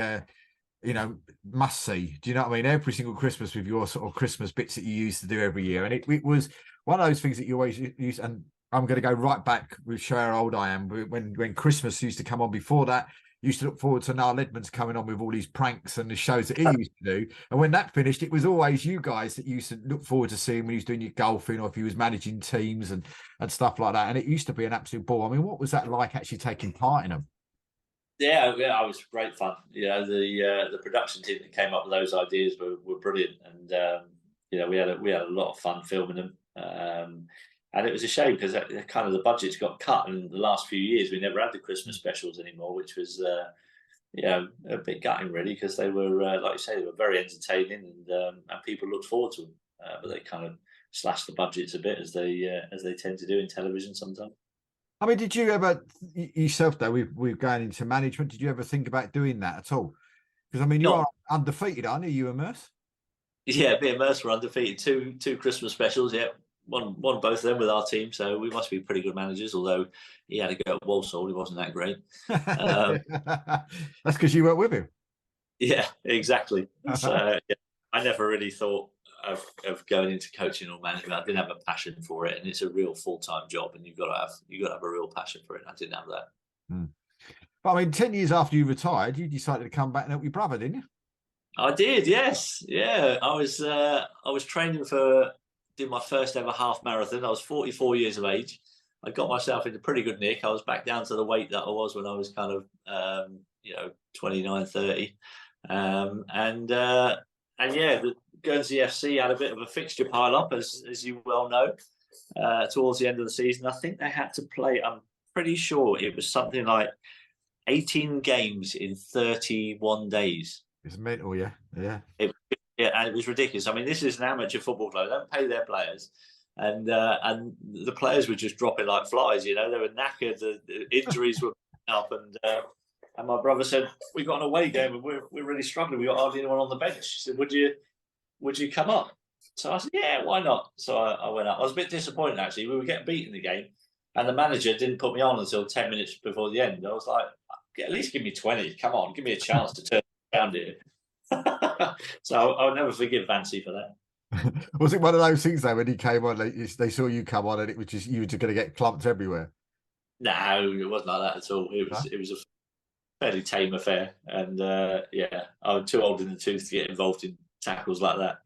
must see. Do you know what I mean? Every single Christmas with your sort of Christmas bits that you used to do every year, and it was one of those things that you always used. And I'm going to go right back with show how old I am. When Christmas used to come on before that, used to look forward to Niall Edmonds coming on with all these pranks and the shows that he used to do. And when that finished, it was always you guys that used to look forward to seeing when he was doing your golfing or if he was managing teams and stuff like that. And it used to be an absolute ball. I mean, what was that like actually taking part in them?
Yeah, I was great fun. The production team that came up with those ideas were brilliant, and we had a lot of fun filming them. And it was a shame because kind of the budgets got cut, and the last few years we never had the Christmas specials anymore, which was a bit gutting really, because they were like you say, they were very entertaining, and people looked forward to them. But they kind of slashed the budgets a bit as they tend to do in television sometimes.
I mean, did you ever yourself though? We've going into management. Did you ever think about doing that at all? Because I mean, you are undefeated, aren't you, Merce?
Yeah, me and Merce were undefeated. Two Christmas specials. Yeah, won both of them with our team. So we must be pretty good managers. Although he had to go at Walsall, he wasn't that great.
That's because you weren't with him.
Yeah, exactly. So I never really thought of going into coaching or management. I didn't have a passion for it, and it's a real full-time job, and you've got to have a real passion for it. I didn't have that.
But I mean, 10 years after you retired, you decided to come back and help your brother, didn't you?
I did, yes. Yeah, I was training did my first ever half marathon. I was 44 years of age. I got myself into pretty good nick. I was back down to the weight that I was when I was kind of 29, 30. The Guernsey FC had a bit of a fixture pile up, as you well know, towards the end of the season. I think they had to play, I'm pretty sure it was something like 18 games in 31 days.
It's mental, yeah.
And it was ridiculous. I mean, this is an amateur football club. They don't pay their players. And the players were just dropping like flies, they were knackered, the injuries were up, and my brother said, we got an away game and we're really struggling. We got hardly anyone on the bench. He said, would you come up? So I said, yeah, why not? So I went up. I was a bit disappointed, actually. We were getting beaten the game, and the manager didn't put me on until 10 minutes before the end. I was like, at least give me 20. Come on, give me a chance to turn around here. So I'll never forgive Vancy for that.
Was it one of those things, though, when he came on, they saw you come on and it was just, you were just going to get clumped everywhere?
No, it wasn't like that at all. It was a fairly tame affair. And I'm too old in the tooth to get involved in tackles like that.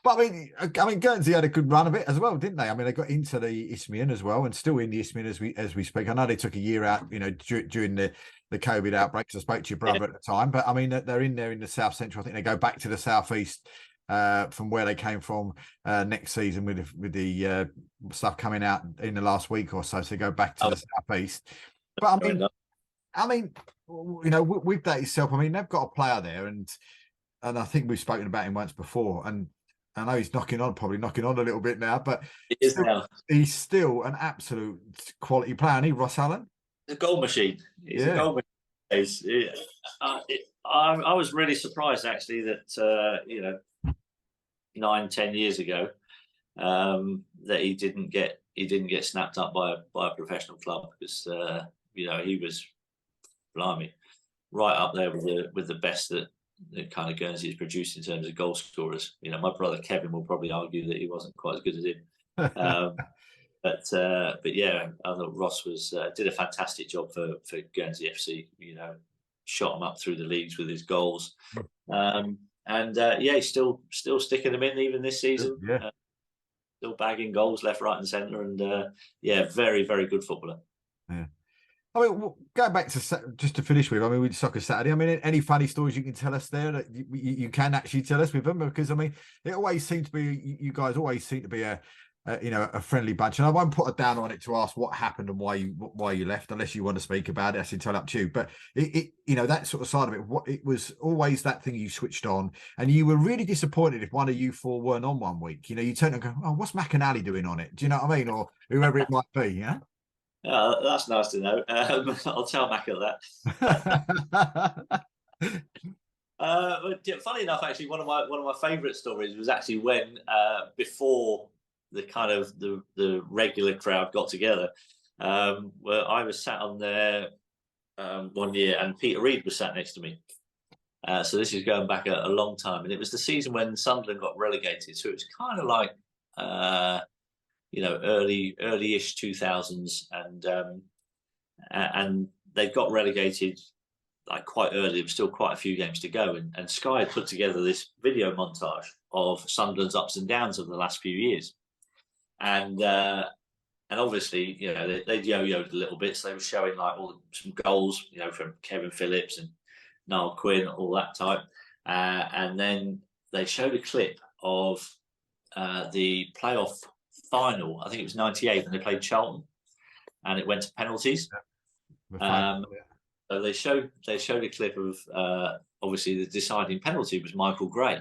But I mean, Guernsey had a good run of it as well, didn't they? I mean, they got into the Isthmian as well, and still in the Isthmian as we speak. I know they took a year out, during the COVID outbreak. I spoke to your brother at the time, but I mean, they're in there in the South Central. I think they go back to the Southeast from where they came from next season with the stuff coming out in the last week or so. So they go back to the Southeast. But I mean, with that itself, I mean, they've got a player there, and I think we've spoken about him once before, and I know he's probably knocking on a little bit now, but he's still an absolute quality player, isn't he, Ross Allen?
The goal machine. He's a goal machine. I was really surprised, actually, that 9-10 years ago that he didn't get snapped up by a professional club, because he was, blimey, right up there with the best that kind of Guernsey has produced in terms of goal scorers. My brother Kevin will probably argue that he wasn't quite as good as him. But yeah, I thought Ross did a fantastic job for Guernsey FC. Shot him up through the leagues with his goals, he's still sticking them in even this season. Still bagging goals left, right, and centre, and very, very good footballer.
Yeah. I mean, going back to just to finish with, I mean, with Soccer Saturday, I mean, any funny stories you can tell us there that you can actually tell us with them? Because I mean, it always seemed to be, you guys always seem to be a friendly bunch, and I won't put a down on it to ask what happened and why you left, unless you want to speak about it. That's entirely up to you. But it that sort of side of it, it was always that thing you switched on, and you were really disappointed if one of you four weren't on one week. You turn and go, oh, what's McAnally doing on it? Do you know what I mean? Or whoever it might be, yeah.
That's nice to know. I'll tell Mac that. But funny enough, actually, one of my favourite stories was actually when before the kind of the regular crowd got together, where I was sat on there one year, and Peter Reid was sat next to me. So this is going back a long time, and it was the season when Sunderland got relegated. So it was kind of like early-ish 2000s, and they got relegated like quite early. There was still quite a few games to go, and Sky had put together this video montage of Sunderland's ups and downs of the last few years, and obviously, you know, they'd yo-yoed a little bit, so they were showing like some goals, you know, from Kevin Phillips and Niall Quinn, all that type, and then they showed a clip of the playoff final. I think it was '98 when they played Charlton, and it went to penalties. So they showed a clip of obviously the deciding penalty was Michael Gray.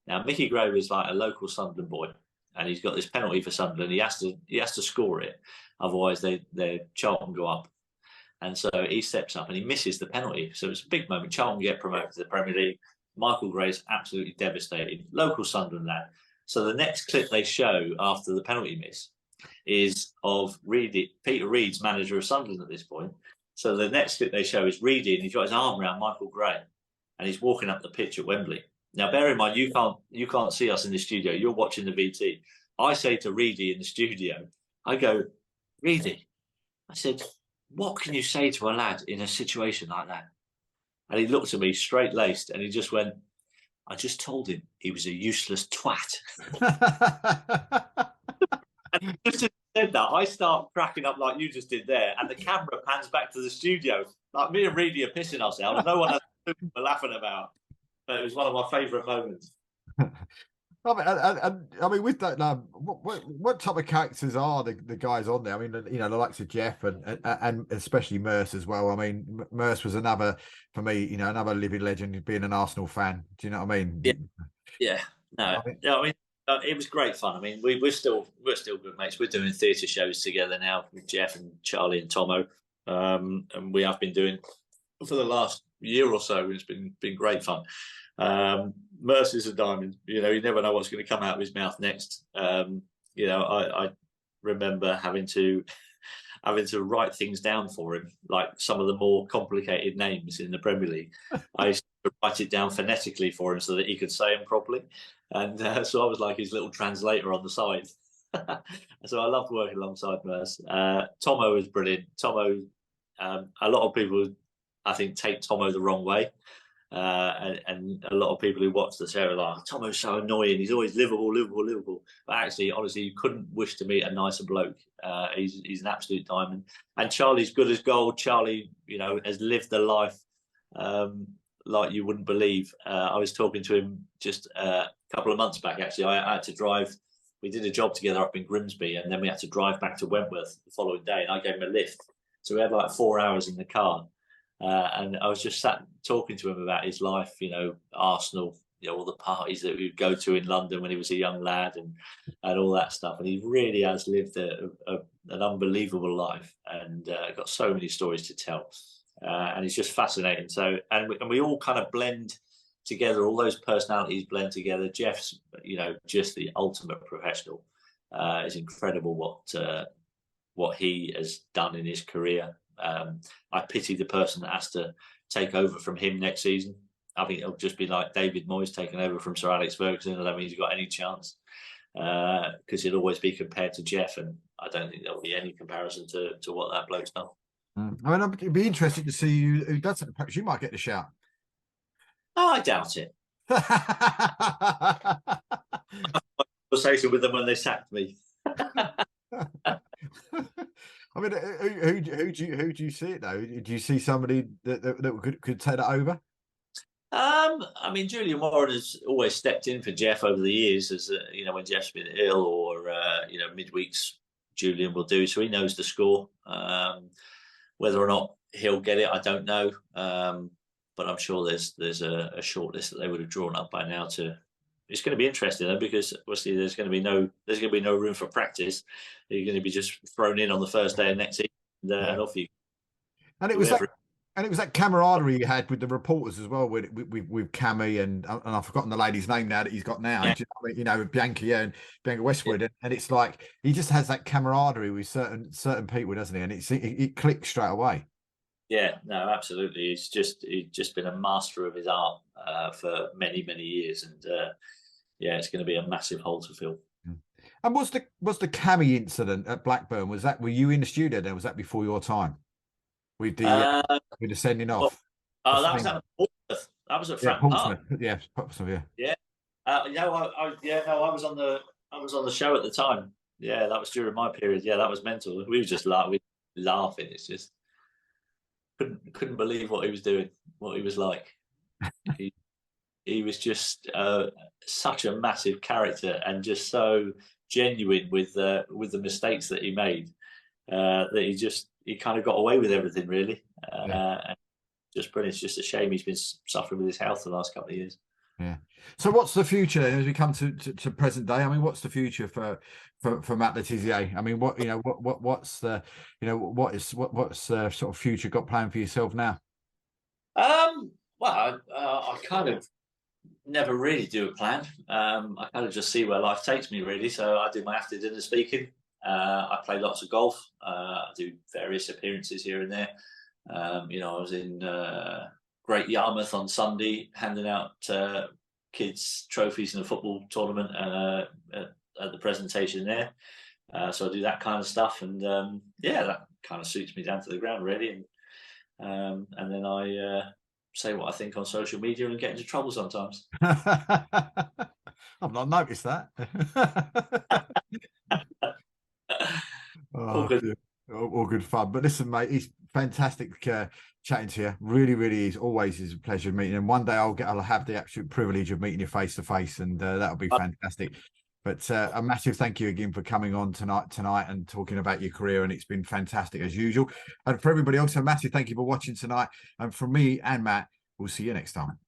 Now Mickey Gray was like a local Sunderland boy, and he's got this penalty for Sunderland. He has to score it, otherwise their Charlton go up. And so he steps up and he misses the penalty. So it's a big moment. Charlton get promoted to the Premier League. Michael Gray's absolutely devastated. Local Sunderland lad. So the next clip they show after the penalty miss is of Peter Reid's manager of Sunderland at this point. So the next clip they show is Reedy, and he's got his arm around Michael Gray, and he's walking up the pitch at Wembley. Now, bear in mind, you can't see us in the studio. You're watching the VT. I say to Reedy in the studio, I go, Reedy, I said, what can you say to a lad in a situation like that? And he looked at me straight-laced, and he just went, I just told him he was a useless twat. And just as he said that, I start cracking up like you just did there, and the camera pans back to the studio. Like me and Reedy are pissing ourselves, and no one has we're laughing about. But it was one of my favourite moments.
I mean, with that, what type of characters are the guys on there? I mean, you know, the likes of Jeff and especially Merce as well. I mean, Merce was another, for me, you know, another living legend, being an Arsenal fan. Do you know what I mean?
Yeah. No, I mean, it was great fun. I mean, we're still good mates. We're doing theatre shows together now with Jeff and Charlie and Tomo, and we have been doing for the last year or so. It's been great fun. Mercy's a diamond. You know, you never know what's going to come out of his mouth next. You know, I remember having to write things down for him, like some of the more complicated names in the Premier League. I used to write it down phonetically for him so that he could say them properly. And so I was like his little translator on the side. So I loved working alongside Merce. Tomo was brilliant. Tomo, a lot of people, I think, take Tomo the wrong way. And a lot of people who watch the show are like, Tomo's so annoying. He's always Liverpool. But actually, honestly, you couldn't wish to meet a nicer bloke. He's an absolute diamond. And Charlie's good as gold. Charlie, you know, has lived the life like you wouldn't believe. I was talking to him just a couple of months back, actually. I had to drive. We did a job together up in Grimsby, and then we had to drive back to Wentworth the following day, and I gave him a lift. So we had like 4 hours in the car. And I was just sat talking to him about his life, you know, Arsenal, you know, all the parties that we'd go to in London when he was a young lad and all that stuff. And he really has lived an unbelievable life and got so many stories to tell. And he's just fascinating. So, and we all kind of blend together, all those personalities blend together. Jeff's, you know, just the ultimate professional. It's incredible what he has done in his career. I pity the person that has to take over from him next season. I think it'll just be like David Moyes taking over from Sir Alex Ferguson. I don't think he's got any chance because he'll always be compared to Jeff, and I don't think there'll be any comparison to what that bloke's done.
I mean, it'd be interesting to see who does it. Perhaps you might get the shout.
Oh, I doubt it. I had a conversation with them when they sacked me.
I mean, who do you see it though? Do you see somebody that could take that over?
I mean, Julian Warren has always stepped in for Jeff over the years, as you know, when Jeff's been ill or you know, midweeks, Julian will do. So he knows the score. Whether or not he'll get it, I don't know. But I'm sure there's a short list that they would have drawn up by now. It's going to be interesting though, because obviously there's going to be no room for practice. You're going to be just thrown in on the first day of next season, and off you.
And it was that camaraderie you had with the reporters as well, with Cammy and I've forgotten the lady's name now that he's got now. Yeah. You know, with Bianca, and Bianca Westwood, and it's like he just has that camaraderie with certain people, doesn't he? And it clicks straight away. Yeah, no, absolutely. He's just been a master of his art for many years, and yeah, it's going to be a massive hole to fill. And was the Cammy incident at Blackburn? Were you in the studio then? Was that before your time? with the
Uh,
with the sending
well,
off. The
that was
famous,
at Portsmouth. That was at
yeah,
Fratton Park.
Portsmouth. Yeah, Portsmouth. Yeah.
Yeah. I was on the show at the time. Yeah, that was during my period. Yeah, that was mental. We were just laughing. It's just couldn't believe what he was doing, what he was like. He was just such a massive character and just so genuine with the mistakes that he made, that he kind of got away with everything really.
Yeah.
And just brilliant. It's just a shame he's been suffering with his health the last couple of years.
Yeah. So what's the future then as we come to present day? I mean, what's the future for Matt Le Tissier? I mean, what's the what's the sort of future got planned for yourself now?
Well, I kind of never really do a plan. I kind of just see where life takes me, really. So I do my after dinner speaking. I play lots of golf. I do various appearances here and there. I was in Great Yarmouth on Sunday, handing out kids trophies in a football tournament at the presentation there. So I do that kind of stuff, and that kind of suits me down to the ground, really. And then I say what I think on social media and get into trouble sometimes.
I've not noticed that.
All good.
All good fun. But listen, mate, it's fantastic chatting to you. Really, really is. Always is a pleasure meeting. And one day I'll have the absolute privilege of meeting you face to face, and that'll be fantastic. But a massive thank you again for coming on tonight and talking about your career. And it's been fantastic as usual. And for everybody else, a massive thank you for watching tonight. And from me and Matt, we'll see you next time.